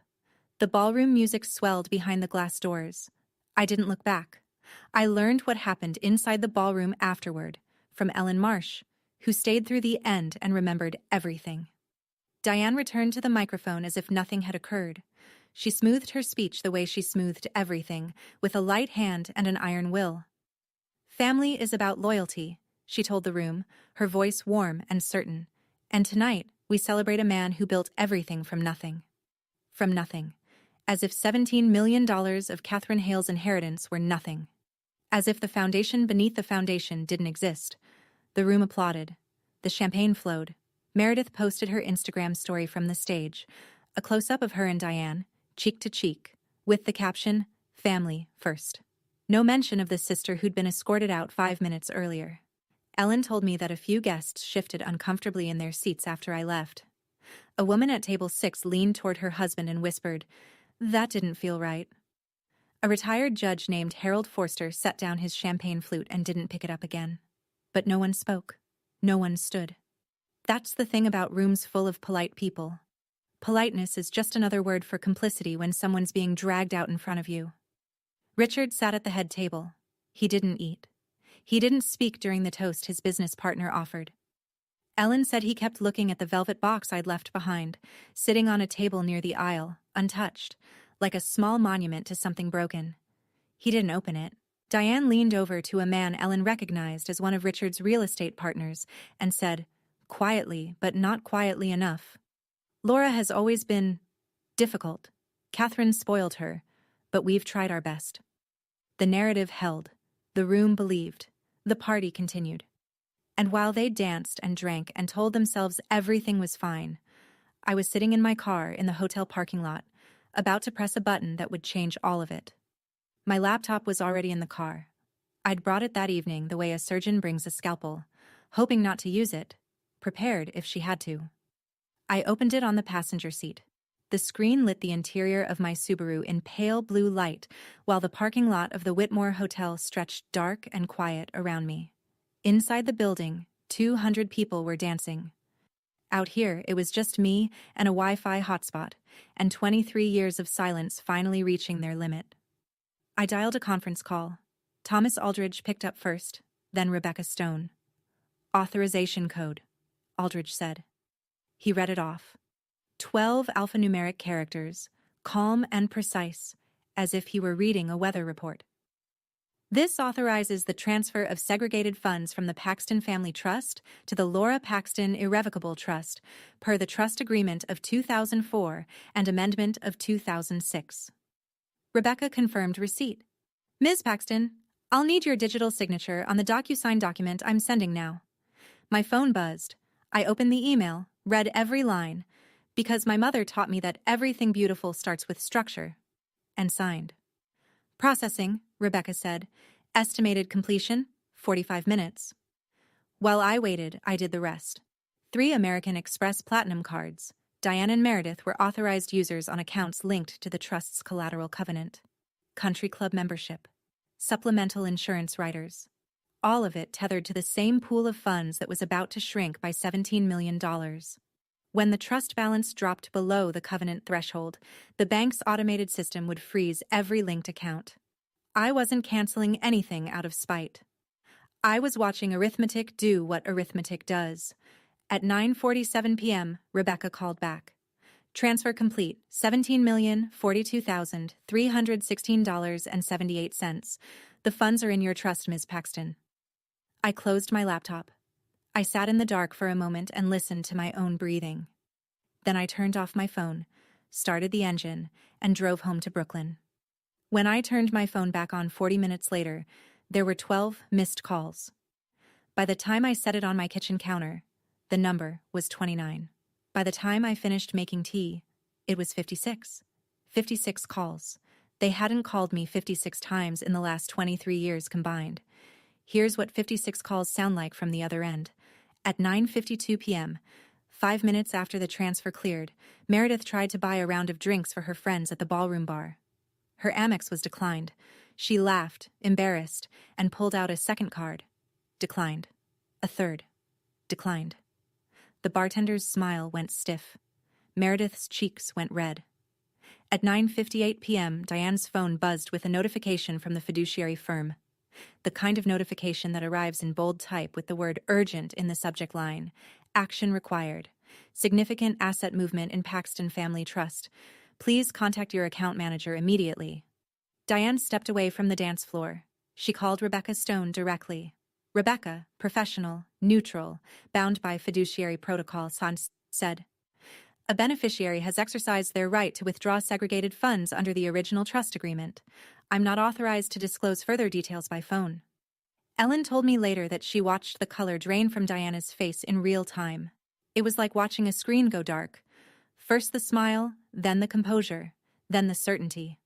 The ballroom music swelled behind the glass doors. I didn't look back. I learned what happened inside the ballroom afterward, from Ellen Marsh, who stayed through the end and remembered everything. Diane returned to the microphone as if nothing had occurred. She smoothed her speech the way she smoothed everything, with a light hand and an iron will. Family is about loyalty, she told the room, her voice warm and certain. And tonight, we celebrate a man who built everything from nothing. From nothing. As if $17 million of Catherine Hale's inheritance were nothing. As if the foundation beneath the foundation didn't exist. The room applauded. The champagne flowed. Meredith posted her Instagram story from the stage, a close-up of her and Diane, cheek to cheek, with the caption, "Family first." No mention of the sister who'd been escorted out 5 minutes earlier. Ellen told me that a few guests shifted uncomfortably in their seats after I left. A woman at table 6 leaned toward her husband and whispered, "That didn't feel right." A retired judge named Harold Forster set down his champagne flute and didn't pick it up again. But no one spoke. No one stood. That's the thing about rooms full of polite people. Politeness is just another word for complicity when someone's being dragged out in front of you. Richard sat at the head table. He didn't eat. He didn't speak during the toast his business partner offered. Ellen said he kept looking at the velvet box I'd left behind, sitting on a table near the aisle, untouched, like a small monument to something broken. He didn't open it. Diane leaned over to a man Ellen recognized as one of Richard's real estate partners and said, quietly but not quietly enough, "Laura has always been difficult. Catherine spoiled her, but we've tried our best." The narrative held. The room believed. The party continued. And while they danced and drank and told themselves everything was fine, I was sitting in my car in the hotel parking lot, about to press a button that would change all of it. My laptop was already in the car. I'd brought it that evening the way a surgeon brings a scalpel, hoping not to use it, prepared if she had to. I opened it on the passenger seat. The screen lit the interior of my Subaru in pale blue light, while the parking lot of the Whitmore Hotel stretched dark and quiet around me. Inside the building, 200 people were dancing. Out here, it was just me and a Wi-Fi hotspot, and 23 years of silence finally reaching their limit. I dialed a conference call. Thomas Aldridge picked up first, then Rebecca Stone. "Authorization code," Aldridge said. He read it off. 12 alphanumeric characters, calm and precise, as if he were reading a weather report. "This authorizes the transfer of segregated funds from the Paxton Family Trust to the Laura Paxton Irrevocable Trust, per the Trust Agreement of 2004 and Amendment of 2006. Rebecca confirmed receipt. Ms. Paxton, I'll need your digital signature on the DocuSign document I'm sending now. My phone buzzed. I opened the email, read every line, because my mother taught me that everything beautiful starts with structure, and signed. Processing, Rebecca said. Estimated completion, 45 minutes. While I waited, I did the rest. 3 American Express Platinum cards. Diane and Meredith were authorized users on accounts linked to the trust's collateral covenant. Country club membership. Supplemental insurance riders. All of it tethered to the same pool of funds that was about to shrink by $17 million. When the trust balance dropped below the covenant threshold, the bank's automated system would freeze every linked account. I wasn't canceling anything out of spite. I was watching arithmetic do what arithmetic does. At 9:47 p.m., Rebecca called back. Transfer complete, $17,042,316.78. The funds are in your trust, Ms. Paxton. I closed my laptop. I sat in the dark for a moment and listened to my own breathing. Then I turned off my phone, started the engine, and drove home to Brooklyn. When I turned my phone back on 40 minutes later, there were 12 missed calls. By the time I set it on my kitchen counter, the number was 29. By the time I finished making tea, it was 56. 56 calls. They hadn't called me 56 times in the last 23 years combined. Here's what 56 calls sound like from the other end. At 9:52 p.m., 5 minutes after the transfer cleared, Meredith tried to buy a round of drinks for her friends at the ballroom bar. Her Amex was declined. She laughed, embarrassed, and pulled out a second card. Declined. A third. Declined. The bartender's smile went stiff. Meredith's cheeks went red. At 9:58 p.m., Diane's phone buzzed with a notification from the fiduciary firm. The kind of notification that arrives in bold type with the word urgent in the subject line. Action required. Significant asset movement in Paxton Family Trust. Please contact your account manager immediately. Diane stepped away from the dance floor. She called Rebecca Stone directly. Rebecca, professional, neutral, bound by fiduciary protocol, said, "A beneficiary has exercised their right to withdraw segregated funds under the original trust agreement. I'm not authorized to disclose further details by phone." Ellen told me later that she watched the color drain from Diana's face in real time. It was like watching a screen go dark. First the smile, then the composure, then the certainty.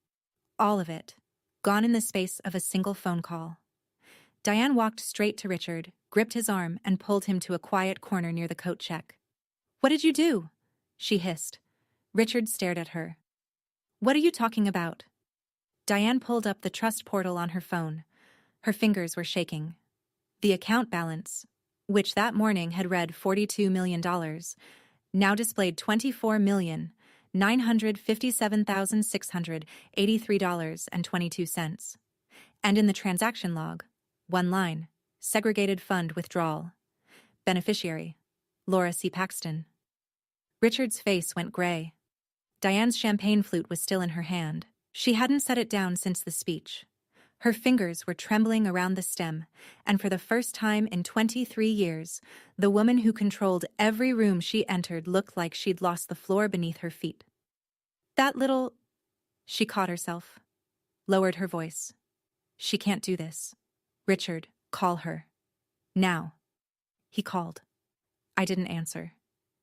All of it, gone in the space of a single phone call. Diane walked straight to Richard, gripped his arm, and pulled him to a quiet corner near the coat check. "What did you do?" she hissed. Richard stared at her. "What are you talking about?" Diane pulled up the trust portal on her phone. Her fingers were shaking. The account balance, which that morning had read $42 million, now displayed $24,957,683.22. And in the transaction log, one line, segregated fund withdrawal. Beneficiary, Laura C. Paxton. Richard's face went gray. Diane's champagne flute was still in her hand. She hadn't set it down since the speech. Her fingers were trembling around the stem, and for the first time in 23 years, the woman who controlled every room she entered looked like she'd lost the floor beneath her feet. "That little—" She caught herself, lowered her voice. "She can't do this. Richard, call her. Now." He called. I didn't answer.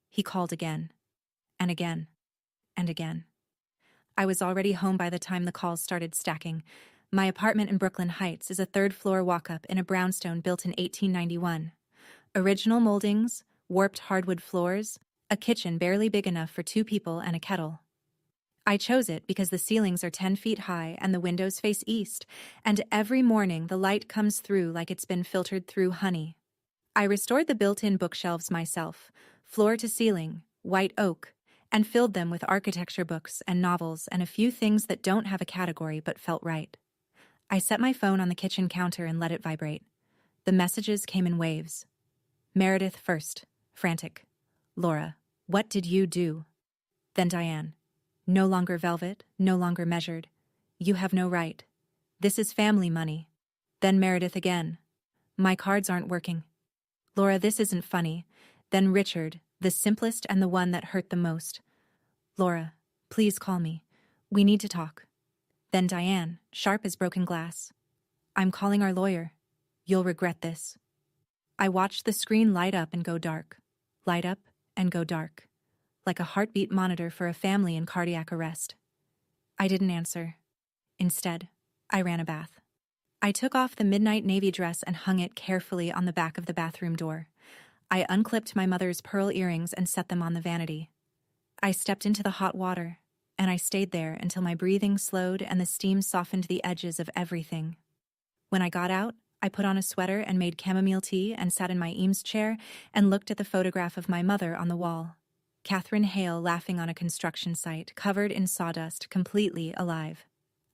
He called again, and again, and again. I was already home by the time the calls started stacking. My apartment in Brooklyn Heights is a third-floor walk-up in a brownstone built in 1891. Original moldings, warped hardwood floors, a kitchen barely big enough for 2 people and a kettle. I chose it because the ceilings are 10 feet high and the windows face east, and every morning the light comes through like it's been filtered through honey. I restored the built-in bookshelves myself, floor to ceiling, white oak, and filled them with architecture books and novels and a few things that don't have a category but felt right. I set my phone on the kitchen counter and let it vibrate. The messages came in waves. Meredith first, frantic. "Laura, what did you do?" Then Diane. "No longer velvet, no longer measured. You have no right. This is family money." Then Meredith again. "My cards aren't working." "Laura, this isn't funny." Then Richard, the simplest and the one that hurt the most. "Laura, please call me. We need to talk." Then Diane, sharp as broken glass. I'm calling our lawyer. You'll regret this. I watched the screen light up and go dark. Light up and go dark. Like a heartbeat monitor for a family in cardiac arrest. I didn't answer. Instead, I ran a bath. I took off the midnight navy dress and hung it carefully on the back of the bathroom door. I unclipped my mother's pearl earrings and set them on the vanity. I stepped into the hot water, and I stayed there until my breathing slowed and the steam softened the edges of everything. When I got out, I put on a sweater and made chamomile tea and sat in my Eames chair and looked at the photograph of my mother on the wall. Catherine Hale laughing on a construction site, covered in sawdust, completely alive.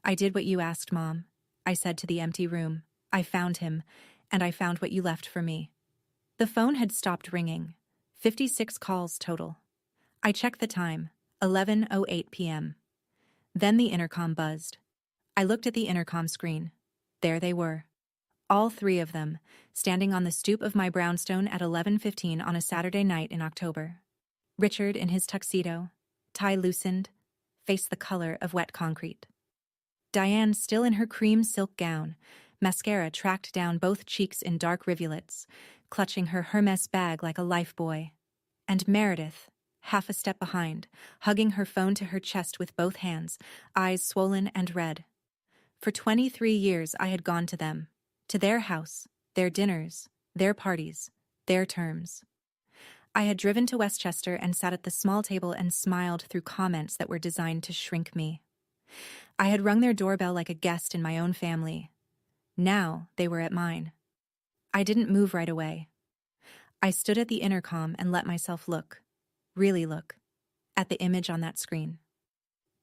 I did what you asked, Mom, I said to the empty room. I found him, and I found what you left for me. The phone had stopped ringing. 56 calls total. I checked the time, 11:08 p.m. Then the intercom buzzed. I looked at the intercom screen. There they were. All three of them, standing on the stoop of my brownstone at 11:15 on a Saturday night in October. Richard in his tuxedo, tie loosened, face the color of wet concrete. Diane still in her cream silk gown, mascara tracked down both cheeks in dark rivulets, clutching her Hermes bag like a lifebuoy. And Meredith, half a step behind, hugging her phone to her chest with both hands, eyes swollen and red. For 23 years I had gone to them, to their house, their dinners, their parties, their terms. I had driven to Westchester and sat at the small table and smiled through comments that were designed to shrink me. I had rung their doorbell like a guest in my own family. Now they were at mine. I didn't move right away. I stood at the intercom and let myself look, really look, at the image on that screen.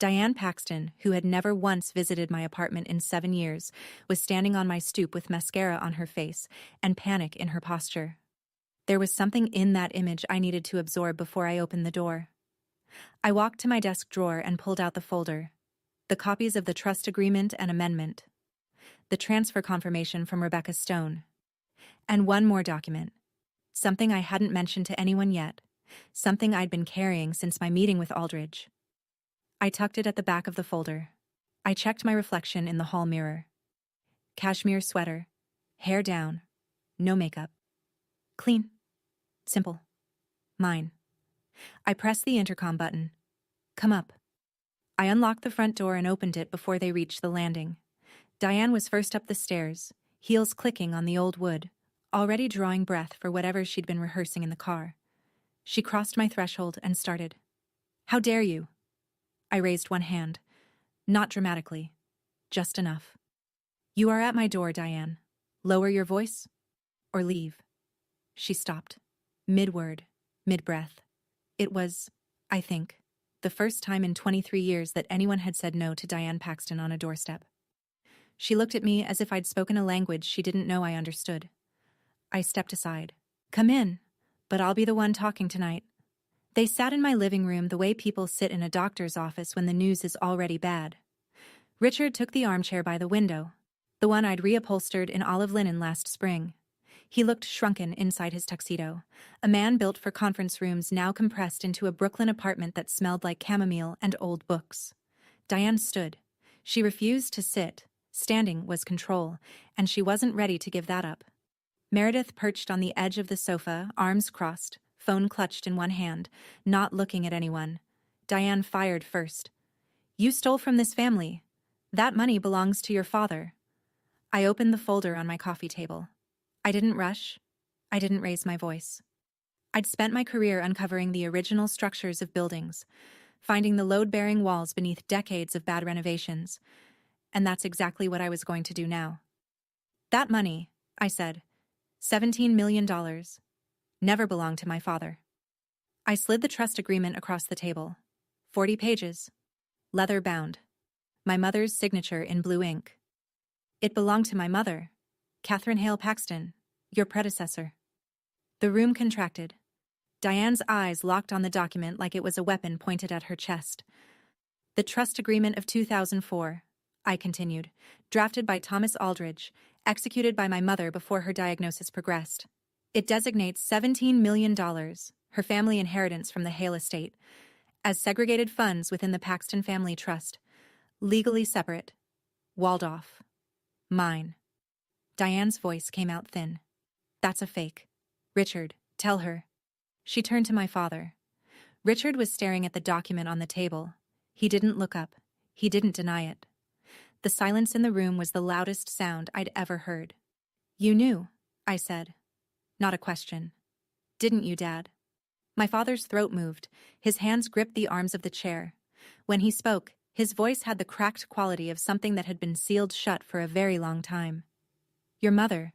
Diane Paxton, who had never once visited my apartment in 7 years, was standing on my stoop with mascara on her face and panic in her posture. There was something in that image I needed to absorb before I opened the door. I walked to my desk drawer and pulled out the folder. The copies of the trust agreement and amendment. The transfer confirmation from Rebecca Stone. And one more document. Something I hadn't mentioned to anyone yet. Something I'd been carrying since my meeting with Aldridge. I tucked it at the back of the folder. I checked my reflection in the hall mirror. Cashmere sweater. Hair down. No makeup. Clean. Simple. Mine. I pressed the intercom button. Come up. I unlocked the front door and opened it before they reached the landing. Diane was first up the stairs, heels clicking on the old wood, already drawing breath for whatever she'd been rehearsing in the car. She crossed my threshold and started. How dare you? I raised one hand. Not dramatically. Just enough. You are at my door, Diane. Lower your voice or leave. She stopped. Mid-word, mid-breath. It was, I think, the first time in 23 years that anyone had said no to Diane Paxton on a doorstep. She looked at me as if I'd spoken a language she didn't know I understood. I stepped aside. Come in, but I'll be the one talking tonight. They sat in my living room the way people sit in a doctor's office when the news is already bad. Richard took the armchair by the window, the one I'd reupholstered in olive linen last spring. He looked shrunken inside his tuxedo, a man built for conference rooms now compressed into a Brooklyn apartment that smelled like chamomile and old books. Diane stood. She refused to sit. Standing was control, and she wasn't ready to give that up. Meredith perched on the edge of the sofa, arms crossed, phone clutched in one hand, not looking at anyone. Diane fired first. You stole from this family. That money belongs to your father. I opened the folder on my coffee table. I didn't rush. I didn't raise my voice. I'd spent my career uncovering the original structures of buildings, finding the load-bearing walls beneath decades of bad renovations, and that's exactly what I was going to do now. That money, I said, $17 million, never belonged to my father. I slid the trust agreement across the table. 40 pages. Leather-bound. My mother's signature in blue ink. It belonged to my mother, Catherine Hale Paxton, your predecessor. The room contracted. Diane's eyes locked on the document like it was a weapon pointed at her chest. The trust agreement of 2004, I continued, drafted by Thomas Aldridge, executed by my mother before her diagnosis progressed. It designates $17 million, her family inheritance from the Hale estate, as segregated funds within the Paxton Family Trust, legally separate, Waldorf. Mine. Diane's voice came out thin. That's a fake. Richard, tell her. She turned to my father. Richard was staring at the document on the table. He didn't look up. He didn't deny it. The silence in the room was the loudest sound I'd ever heard. You knew, I said. Not a question. Didn't you, Dad? My father's throat moved. His hands gripped the arms of the chair. When he spoke, his voice had the cracked quality of something that had been sealed shut for a very long time. Your mother.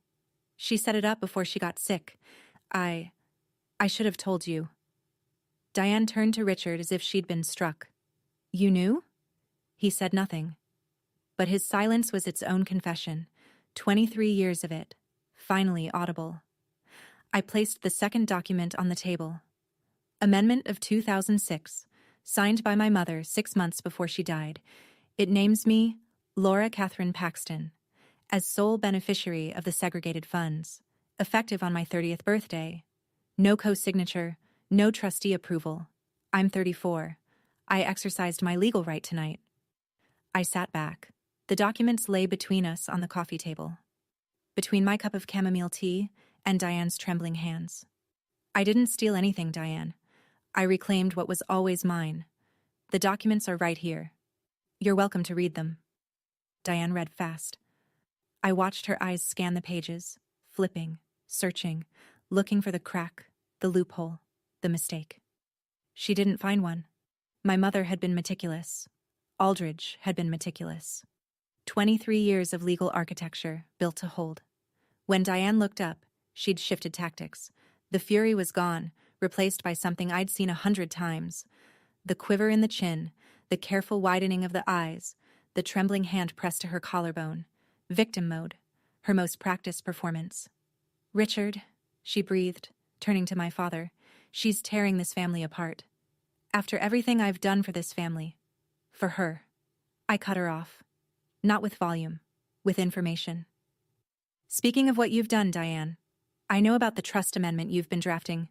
She set it up before she got sick. I should have told you. Diane turned to Richard as if she'd been struck. You knew? He said nothing. But his silence was its own confession. 23 years of it. Finally audible. I placed the second document on the table. Amendment of 2006, signed by my mother 6 months before she died. It names me, Laura Catherine Paxton, as sole beneficiary of the segregated funds, effective on my 30th birthday. No co-signature, no trustee approval. I'm 34. I exercised my legal right tonight. I sat back. The documents lay between us on the coffee table, between my cup of chamomile tea and Diane's trembling hands. I didn't steal anything, Diane. I reclaimed what was always mine. The documents are right here. You're welcome to read them. Diane read fast. I watched her eyes scan the pages, flipping, searching, looking for the crack, the loophole, the mistake. She didn't find one. My mother had been meticulous. Aldridge had been meticulous. 23 years of legal architecture built to hold. When Diane looked up, she'd shifted tactics. The fury was gone, replaced by something I'd seen 100 times. The quiver in the chin, the careful widening of the eyes, the trembling hand pressed to her collarbone. Victim mode, her most practiced performance. Richard, she breathed, turning to my father, she's tearing this family apart. After everything I've done for this family, for her, I cut her off. Not with volume, with information. Speaking of what you've done, Diane, I know about the trust amendment you've been drafting.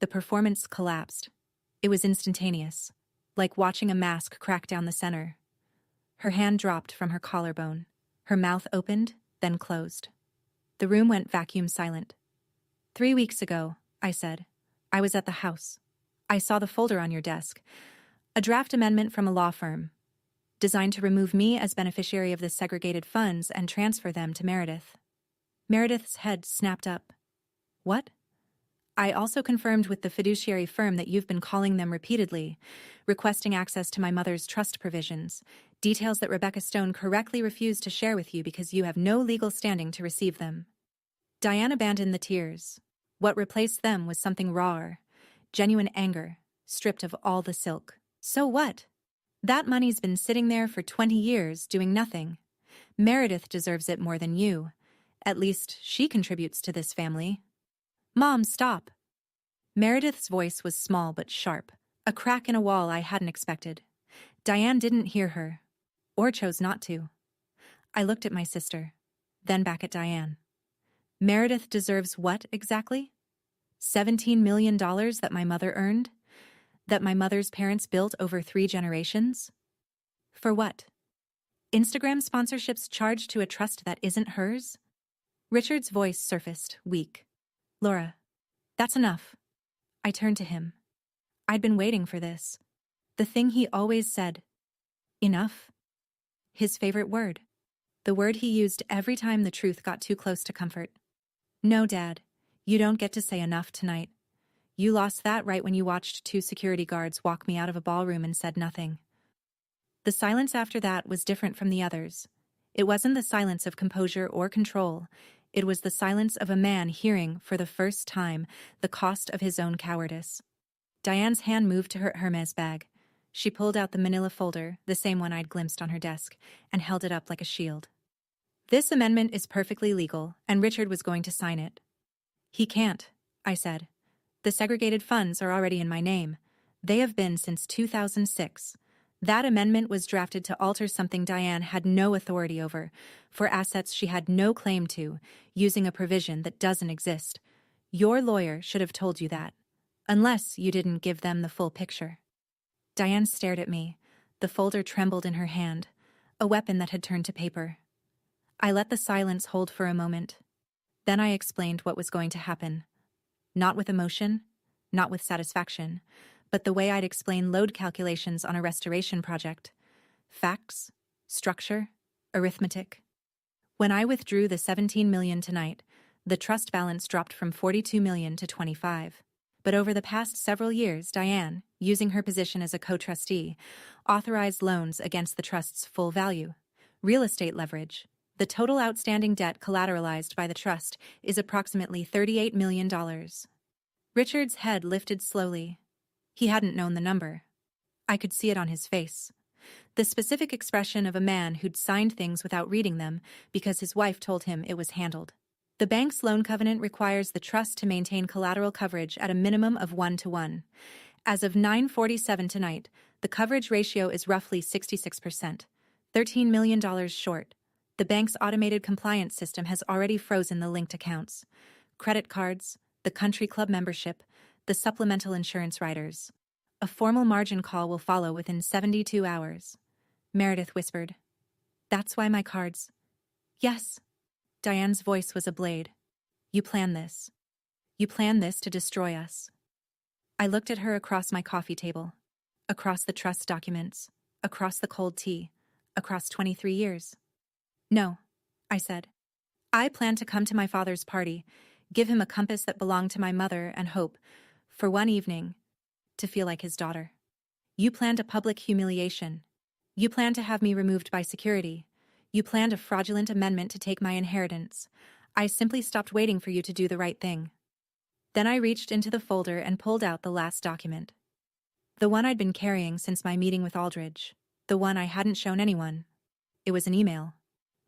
The performance collapsed. It was instantaneous, like watching a mask crack down the center. Her hand dropped from her collarbone. Her mouth opened, then closed. The room went vacuum silent. 3 weeks ago, I said, I was at the house. I saw the folder on your desk. A draft amendment from a law firm, designed to remove me as beneficiary of the segregated funds and transfer them to Meredith. Meredith's head snapped up. What? I also confirmed with the fiduciary firm that you've been calling them repeatedly, requesting access to my mother's trust provisions, details that Rebecca Stone correctly refused to share with you because you have no legal standing to receive them. Diane abandoned the tears. What replaced them was something rawer, genuine anger, stripped of all the silk. So what? That money's been sitting there for 20 years doing nothing. Meredith deserves it more than you. At least she contributes to this family. Mom, stop. Meredith's voice was small but sharp, a crack in a wall I hadn't expected. Diane didn't hear her, or chose not to. I looked at my sister, then back at Diane. Meredith deserves what exactly? $17 million that my mother earned? That my mother's parents built over 3 generations? For what? Instagram sponsorships charged to a trust that isn't hers? Richard's voice surfaced, weak. Laura, that's enough. I turned to him. I'd been waiting for this. The thing he always said. Enough. His favorite word. The word he used every time the truth got too close to comfort. No, Dad, you don't get to say enough tonight. You lost that right when you watched 2 security guards walk me out of a ballroom and said nothing. The silence after that was different from the others. It wasn't the silence of composure or control. It was the silence of a man hearing, for the first time, the cost of his own cowardice. Diane's hand moved to her Hermes bag. She pulled out the manila folder, the same one I'd glimpsed on her desk, and held it up like a shield. This amendment is perfectly legal, and Richard was going to sign it. He can't, I said. The segregated funds are already in my name. They have been since 2006. That amendment was drafted to alter something Diane had no authority over, for assets she had no claim to, using a provision that doesn't exist. Your lawyer should have told you that, unless you didn't give them the full picture. Diane stared at me. The folder trembled in her hand. a weapon that had turned to paper. I let the silence hold for a moment. Then I explained what was going to happen. Not with emotion, not with satisfaction, but the way I'd explain load calculations on a restoration project. Facts, structure, arithmetic. When I withdrew the $17 million tonight, the trust balance dropped from $42 million to $25. But over the past several years, Diane, using her position as a co-trustee, authorized loans against the trust's full value. Real estate leverage. The total outstanding debt collateralized by the trust is approximately $38 million. Richard's head lifted slowly. He hadn't known the number. I could see it on his face. The specific expression of a man who'd signed things without reading them because his wife told him it was handled. The bank's loan covenant requires the trust to maintain collateral coverage at a minimum of 1-to-1. As of 9:47 tonight, the coverage ratio is roughly 66%, $13 million short. The bank's automated compliance system has already frozen the linked accounts, credit cards, the country club membership, the supplemental insurance riders. A formal margin call will follow within 72 hours. Meredith whispered. That's why my cards. Yes. Diane's voice was a blade. You plan this. You plan this to destroy us. I looked at her across my coffee table, across the trust documents, across the cold tea, across 23 years. No, I said. I plan to come to my father's party, give him a compass that belonged to my mother and hope, for one evening, to feel like his daughter. You planned a public humiliation. You planned to have me removed by security. You planned a fraudulent amendment to take my inheritance. I simply stopped waiting for you to do the right thing. Then I reached into the folder and pulled out the last document. The one I'd been carrying since my meeting with Aldridge. The one I hadn't shown anyone. It was an email.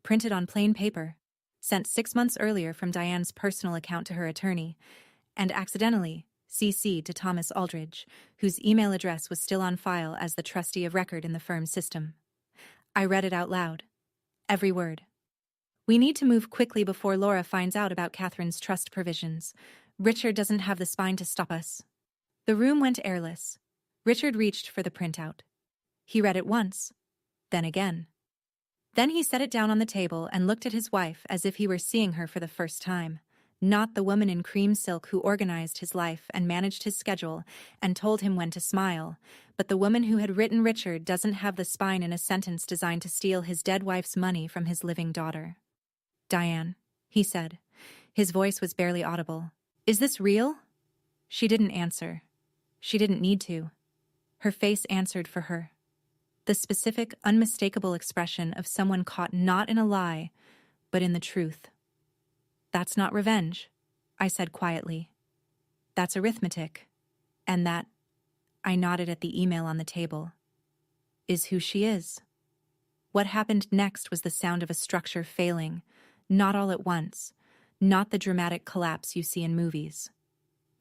Printed on plain paper. Sent 6 months earlier from Diane's personal account to her attorney. And accidentally CC'd to Thomas Aldridge, whose email address was still on file as the trustee of record in the firm's system. I read it out loud. Every word. We need to move quickly before Laura finds out about Catherine's trust provisions. Richard doesn't have the spine to stop us. The room went airless. Richard reached for the printout. He read it once, then again. Then he set it down on the table and looked at his wife as if he were seeing her for the first time. Not the woman in cream silk who organized his life and managed his schedule and told him when to smile, but the woman who had written Richard doesn't have the spine in a sentence designed to steal his dead wife's money from his living daughter. Diane, he said. His voice was barely audible. Is this real? She didn't answer. She didn't need to. Her face answered for her. The specific, unmistakable expression of someone caught not in a lie, but in the truth. That's not revenge, I said quietly. That's arithmetic. And that, I nodded at the email on the table, is who she is. What happened next was the sound of a structure failing, not all at once, not the dramatic collapse you see in movies.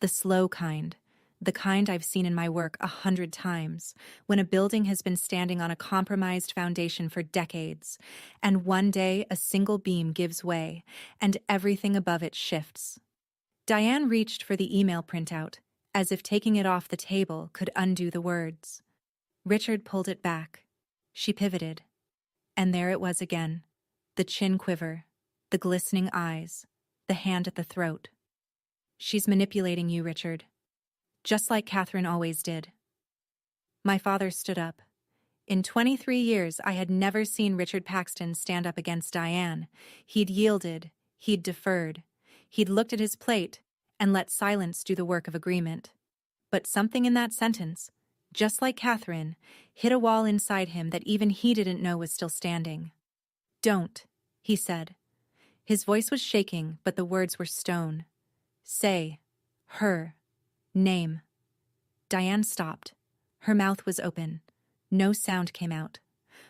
The slow kind, the kind I've seen in my work 100 times, when a building has been standing on a compromised foundation for decades, and one day a single beam gives way, and everything above it shifts. Diane reached for the email printout, as if taking it off the table could undo the words. Richard pulled it back. She pivoted. And there it was again, the chin quiver, the glistening eyes, the hand at the throat. She's manipulating you, Richard. Just like Catherine always did. My father stood up. In 23 years, I had never seen Richard Paxton stand up against Diane. He'd yielded, he'd deferred, he'd looked at his plate and let silence do the work of agreement. But something in that sentence, just like Catherine, hit a wall inside him that even he didn't know was still standing. Don't, he said. His voice was shaking, but the words were stone. Say, her, name. Diane stopped. Her mouth was open. No sound came out.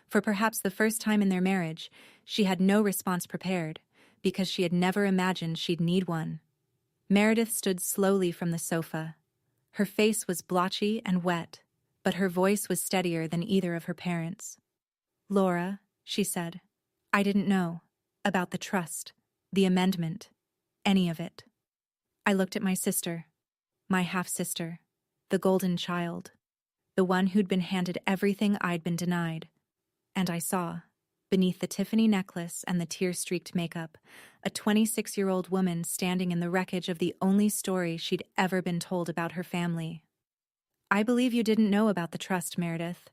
For perhaps the first time in their marriage, she had no response prepared, because she had never imagined she'd need one. Meredith stood slowly from the sofa. Her face was blotchy and wet, but her voice was steadier than either of her parents. Laura, she said, I didn't know about the trust, the amendment, any of it. I looked at my sister, my half-sister, the golden child, the one who'd been handed everything I'd been denied, and I saw Beneath the Tiffany necklace and the tear-streaked makeup, a 26-year-old woman standing in the wreckage of the only story she'd ever been told about her family. I believe you didn't know about the trust, Meredith,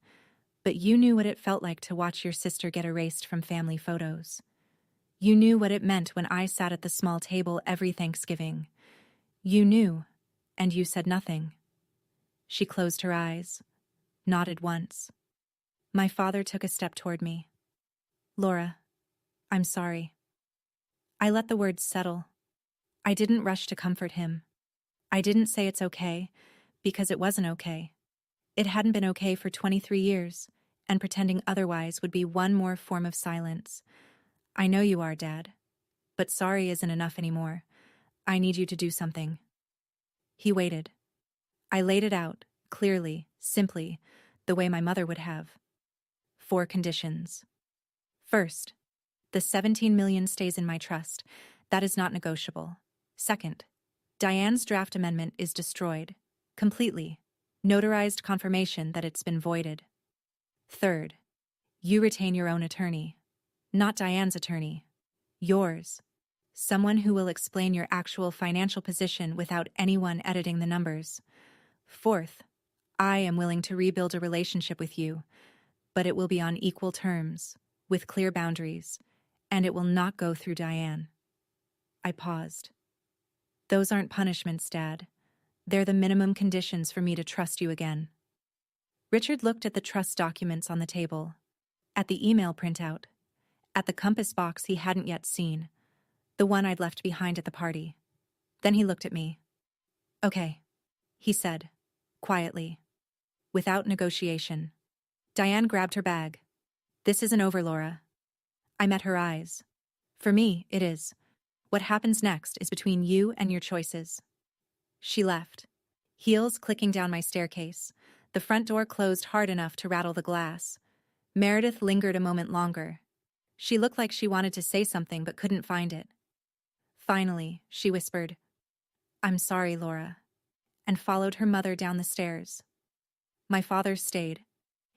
but you knew what it felt like to watch your sister get erased from family photos. You knew what it meant when I sat at the small table every Thanksgiving. You knew, and you said nothing. She closed her eyes, nodded once. My father took a step toward me. Laura, I'm sorry. I let the words settle. I didn't rush to comfort him. I didn't say it's okay, because it wasn't okay. It hadn't been okay for 23 years, and pretending otherwise would be one more form of silence. I know you are, Dad, but sorry isn't enough anymore. I need you to do something. He waited. I laid it out, clearly, simply, the way my mother would have. 4 conditions. First, the $17 million stays in my trust. That is not negotiable. Second, Diane's draft amendment is destroyed. Completely. Notarized confirmation that it's been voided. Third, you retain your own attorney. Not Diane's attorney. Yours. Someone who will explain your actual financial position without anyone editing the numbers. Fourth, I am willing to rebuild a relationship with you, but it will be on equal terms, with clear boundaries, and it will not go through Diane. I paused. Those aren't punishments, Dad. They're the minimum conditions for me to trust you again. Richard looked at the trust documents on the table, at the email printout, at the compass box he hadn't yet seen, the one I'd left behind at the party. Then he looked at me. Okay, he said, quietly, without negotiation. Diane grabbed her bag. This isn't over, Laura. I met her eyes. For me, it is. What happens next is between you and your choices. She left, heels clicking down my staircase. The front door closed hard enough to rattle the glass. Meredith lingered a moment longer. She looked like she wanted to say something but couldn't find it. Finally, she whispered, I'm sorry, Laura, and followed her mother down the stairs. My father stayed.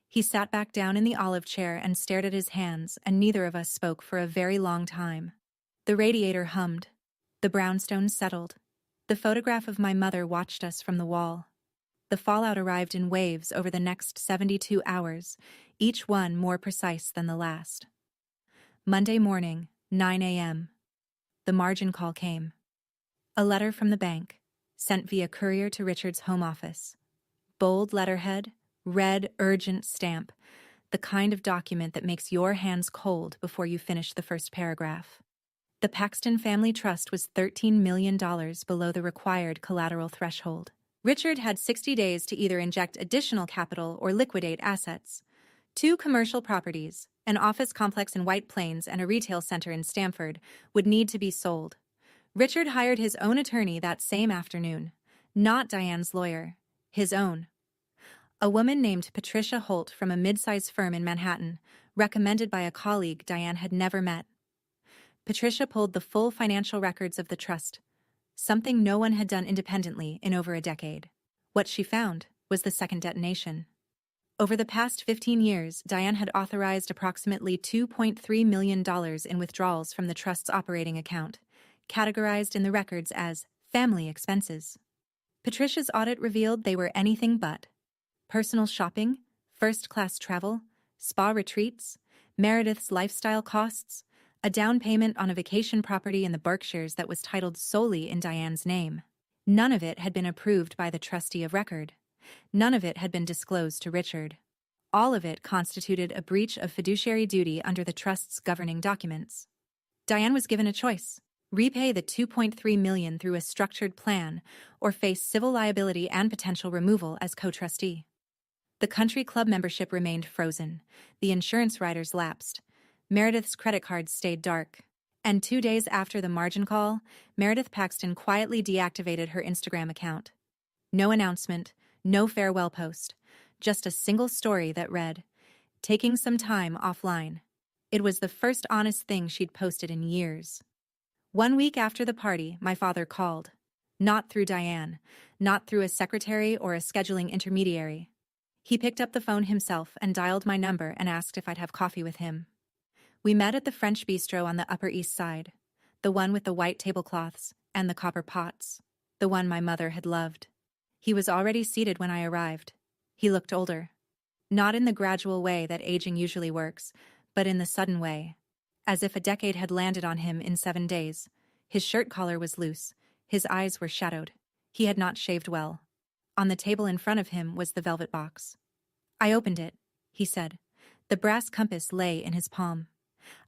He sat back down in the olive chair and stared at his hands, and neither of us spoke for a very long time. The radiator hummed. The brownstones settled. The photograph of my mother watched us from the wall. The fallout arrived in waves over the next 72 hours, each one more precise than the last. Monday morning, 9 a.m. The margin call came. A letter from the bank, sent via courier to Richard's home office. Bold letterhead, red, urgent stamp, the kind of document that makes your hands cold before you finish the first paragraph. The Paxton Family Trust was $13 million below the required collateral threshold. Richard had 60 days to either inject additional capital or liquidate assets. 2 commercial properties, an office complex in White Plains and a retail center in Stamford, would need to be sold. Richard hired his own attorney that same afternoon. Not Diane's lawyer, his own. A woman named Patricia Holt from a mid-size firm in Manhattan, recommended by a colleague Diane had never met. Patricia pulled the full financial records of the trust, something no one had done independently in over a decade. What she found was the second detonation. Over the past 15 years, Diane had authorized approximately $2.3 million in withdrawals from the trust's operating account, categorized in the records as family expenses. Patricia's audit revealed they were anything but. Personal shopping, first-class travel, spa retreats, Meredith's lifestyle costs, a down payment on a vacation property in the Berkshires that was titled solely in Diane's name. None of it had been approved by the trustee of record. None of it had been disclosed to Richard. All of it constituted a breach of fiduciary duty under the trust's governing documents. Diane was given a choice: repay the $2.3 million through a structured plan or face civil liability and potential removal as co-trustee. The country club membership remained frozen. The insurance riders lapsed. Meredith's credit cards stayed dark. And 2 days after the margin call, Meredith Paxton quietly deactivated her Instagram account. No announcement, no farewell post, just a single story that read, "Taking some time offline." It was the first honest thing she'd posted in years. 1 week after the party, my father called. Not through Diane, not through a secretary or a scheduling intermediary. He picked up the phone himself and dialed my number and asked if I'd have coffee with him. We met at the French bistro on the Upper East Side, the one with the white tablecloths and the copper pots, the one my mother had loved. He was already seated when I arrived. He looked older. Not in the gradual way that aging usually works, but in the sudden way. As if a decade had landed on him in 7 days. His shirt collar was loose. His eyes were shadowed. He had not shaved well. On the table in front of him was the velvet box. I opened it, he said. The brass compass lay in his palm.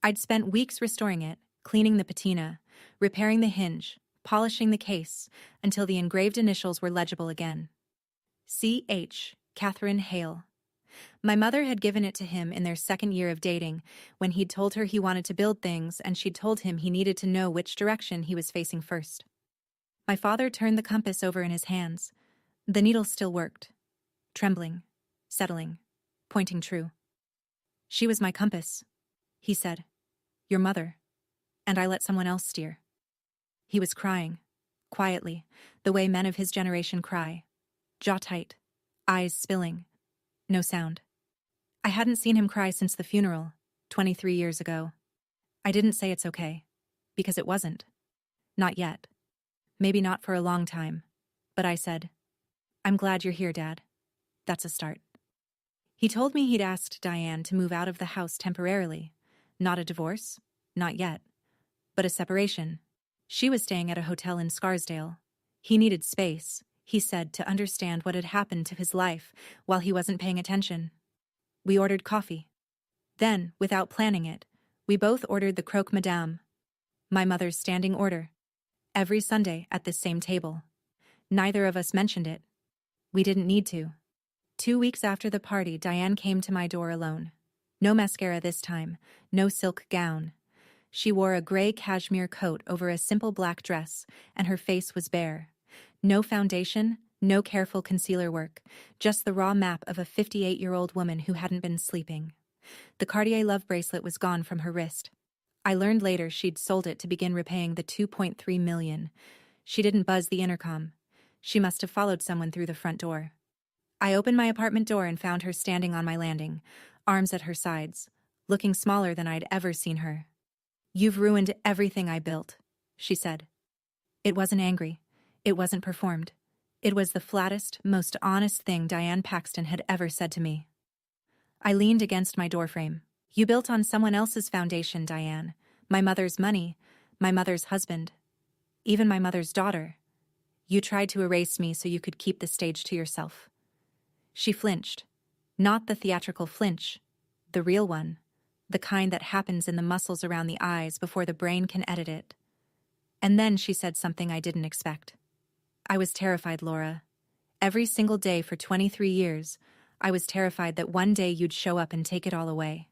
I'd spent weeks restoring it, cleaning the patina, repairing the hinge, polishing the case, until the engraved initials were legible again. C.H. Catherine Hale. My mother had given it to him in their 2nd year of dating, when he'd told her he wanted to build things and she'd told him he needed to know which direction he was facing first. My father turned the compass over in his hands. The needle still worked. Trembling, settling, pointing true. She was my compass, he said. Your mother. And I let someone else steer. He was crying, quietly, the way men of his generation cry. Jaw tight, eyes spilling. No sound. I hadn't seen him cry since the funeral, 23 years ago. I didn't say it's okay, because it wasn't. Not yet. Maybe not for a long time. But I said, I'm glad you're here, Dad. That's a start. He told me he'd asked Diane to move out of the house temporarily. Not a divorce, not yet, but a separation. She was staying at a hotel in Scarsdale. He needed space, he said, to understand what had happened to his life while he wasn't paying attention. We ordered coffee. Then, without planning it, we both ordered the croque madame, my mother's standing order, every Sunday at this same table. Neither of us mentioned it. We didn't need to. 2 weeks after the party, Diane came to my door alone. No mascara this time, no silk gown. She wore a gray cashmere coat over a simple black dress, and her face was bare. No foundation, no careful concealer work, just the raw map of a 58-year-old woman who hadn't been sleeping. The Cartier love bracelet was gone from her wrist. I learned later she'd sold it to begin repaying the $2.3 million. She didn't buzz the intercom. She must have followed someone through the front door. I opened my apartment door and found her standing on my landing, arms at her sides, looking smaller than I'd ever seen her. You've ruined everything I built, she said. It wasn't angry. It wasn't performed. It was the flattest, most honest thing Diane Paxton had ever said to me. I leaned against my doorframe. You built on someone else's foundation, Diane. My mother's money, my mother's husband, even my mother's daughter. You tried to erase me so you could keep the stage to yourself. She flinched. Not the theatrical flinch, the real one, the kind that happens in the muscles around the eyes before the brain can edit it. And then she said something I didn't expect. I was terrified, Laura. Every single day for 23 years, I was terrified that one day you'd show up and take it all away.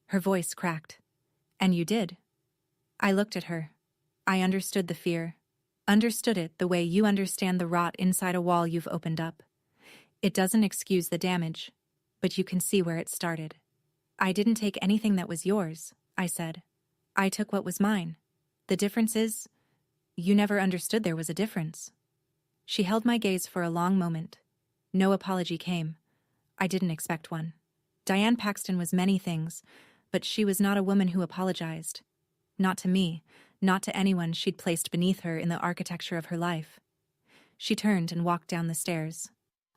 Her voice cracked. And you did. I looked at her. I understood the fear. Understood it the way you understand the rot inside a wall you've opened up. It doesn't excuse the damage, but you can see where it started. I didn't take anything that was yours, I said. I took what was mine. The difference is, you never understood there was a difference. She held my gaze for a long moment. No apology came. I didn't expect one. Diane Paxton was many things, but she was not a woman who apologized. Not to me, not to anyone she'd placed beneath her in the architecture of her life. She turned and walked down the stairs.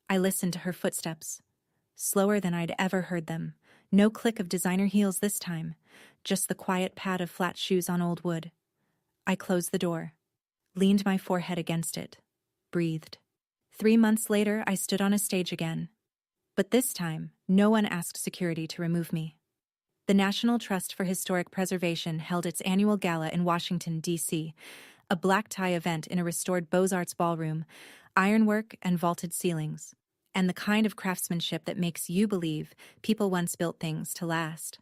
I listened to her footsteps. Slower than I'd ever heard them. No click of designer heels this time, just the quiet pad of flat shoes on old wood. I closed the door, leaned my forehead against it, breathed. 3 months later, I stood on a stage again. But this time, no one asked security to remove me. The National Trust for Historic Preservation held its annual gala in Washington, D.C., a black tie event in a restored Beaux-Arts ballroom, ironwork and vaulted ceilings, and the kind of craftsmanship that makes you believe people once built things to last.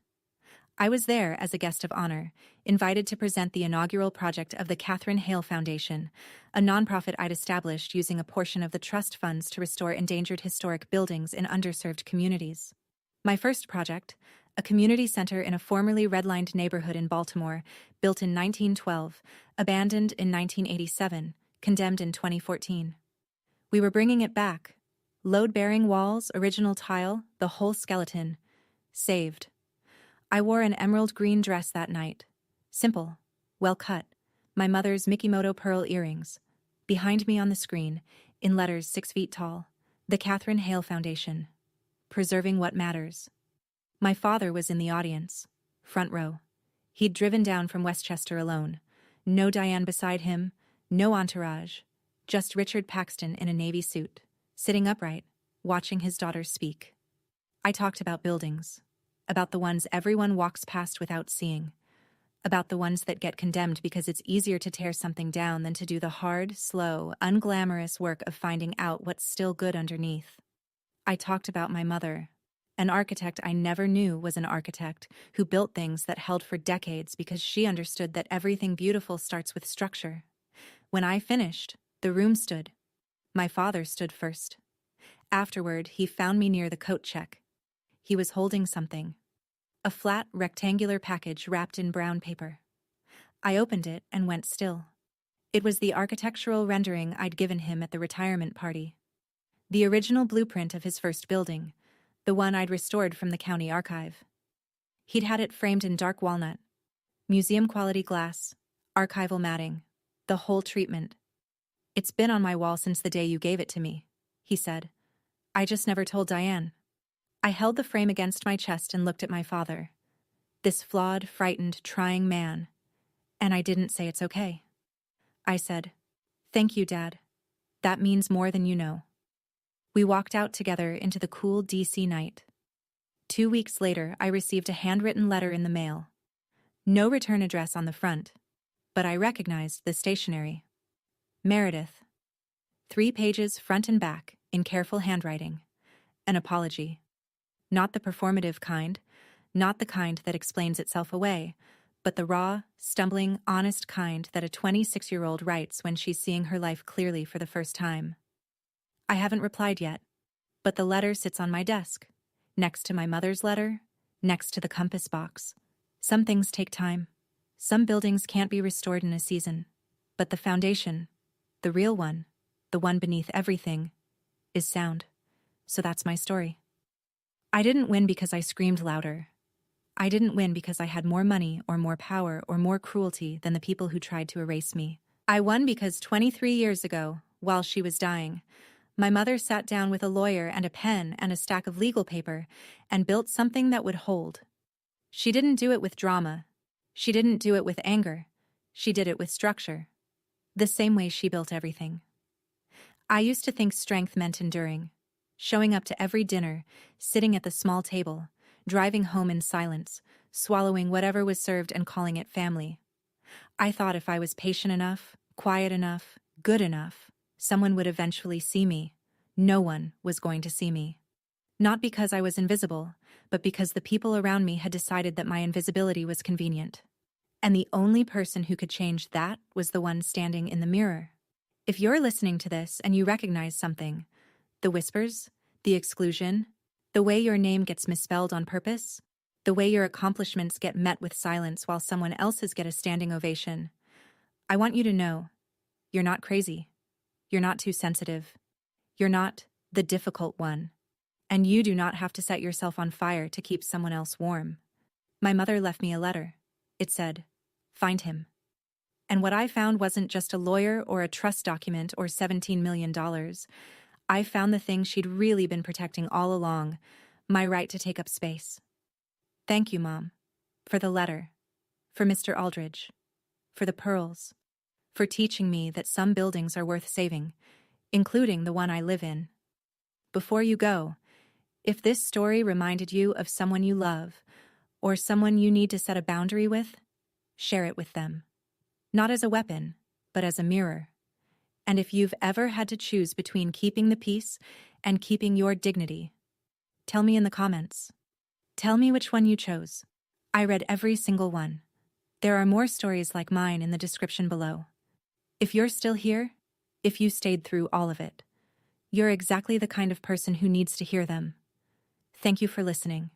I was there as a guest of honor, invited to present the inaugural project of the Catherine Hale Foundation, a nonprofit I'd established using a portion of the trust funds to restore endangered historic buildings in underserved communities. My first project, a community center in a formerly redlined neighborhood in Baltimore, built in 1912, abandoned in 1987, condemned in 2014. We were bringing it back. Load-bearing walls, original tile, the whole skeleton. Saved. I wore an emerald green dress that night. Simple, well cut, my mother's Mikimoto pearl earrings. Behind me on the screen, in letters 6 feet tall, the Catherine Hale Foundation. Preserving what matters. My father was in the audience, front row. He'd driven down from Westchester alone. No Diane beside him, no entourage, just Richard Paxton in a navy suit, sitting upright, watching his daughters speak. I talked about buildings, about the ones everyone walks past without seeing, about the ones that get condemned because it's easier to tear something down than to do the hard, slow, unglamorous work of finding out what's still good underneath. I talked about my mother, an architect I never knew was an architect, who built things that held for decades because she understood that everything beautiful starts with structure. When I finished, the room stood. My father stood first. Afterward, he found me near the coat check. He was holding something. A flat, rectangular package wrapped in brown paper. I opened it and went still. It was the architectural rendering I'd given him at the retirement party. The original blueprint of his first building, the one I'd restored from the county archive. He'd had it framed in dark walnut, museum-quality glass, archival matting, the whole treatment. "It's been on my wall since the day you gave it to me," he said. "I just never told Diane." I held the frame against my chest and looked at my father. This flawed, frightened, trying man. And I didn't say it's okay. I said, "Thank you, Dad. That means more than you know." We walked out together into the cool DC night. 2 weeks later, I received a handwritten letter in the mail. No return address on the front, but I recognized the stationery. Meredith. 3 pages front and back, in careful handwriting. An apology. Not the performative kind, not the kind that explains itself away, but the raw, stumbling, honest kind that a 26-year-old writes when she's seeing her life clearly for the first time. I haven't replied yet, but the letter sits on my desk, next to my mother's letter, next to the compass box. Some things take time. Some buildings can't be restored in a season, but the foundation, the real one, the one beneath everything, is sound. So that's my story. I didn't win because I screamed louder. I didn't win because I had more money or more power or more cruelty than the people who tried to erase me. I won because 23 years ago, while she was dying, my mother sat down with a lawyer and a pen and a stack of legal paper and built something that would hold. She didn't do it with drama. She didn't do it with anger. She did it with structure. The same way she built everything. I used to think strength meant enduring. Showing up to every dinner, sitting at the small table, driving home in silence, swallowing whatever was served and calling it family. I thought if I was patient enough, quiet enough, good enough, someone would eventually see me. No one was going to see me. Not because I was invisible, but because the people around me had decided that my invisibility was convenient. And the only person who could change that was the one standing in the mirror. If you're listening to this and you recognize something, the whispers, the exclusion, the way your name gets misspelled on purpose, the way your accomplishments get met with silence while someone else's get a standing ovation, I want you to know, you're not crazy. You're not too sensitive. You're not the difficult one. And you do not have to set yourself on fire to keep someone else warm. My mother left me a letter. It said, "Find him." And what I found wasn't just a lawyer or a trust document or $17 million. I found the thing she'd really been protecting all along, my right to take up space. Thank you, Mom, for the letter, for Mr. Aldridge, for the pearls, for teaching me that some buildings are worth saving, including the one I live in. Before you go, if this story reminded you of someone you love, or someone you need to set a boundary with, share it with them. Not as a weapon, but as a mirror. And if you've ever had to choose between keeping the peace and keeping your dignity, tell me in the comments. Tell me which one you chose. I read every single one. There are more stories like mine in the description below. If you're still here, if you stayed through all of it, you're exactly the kind of person who needs to hear them. Thank you for listening.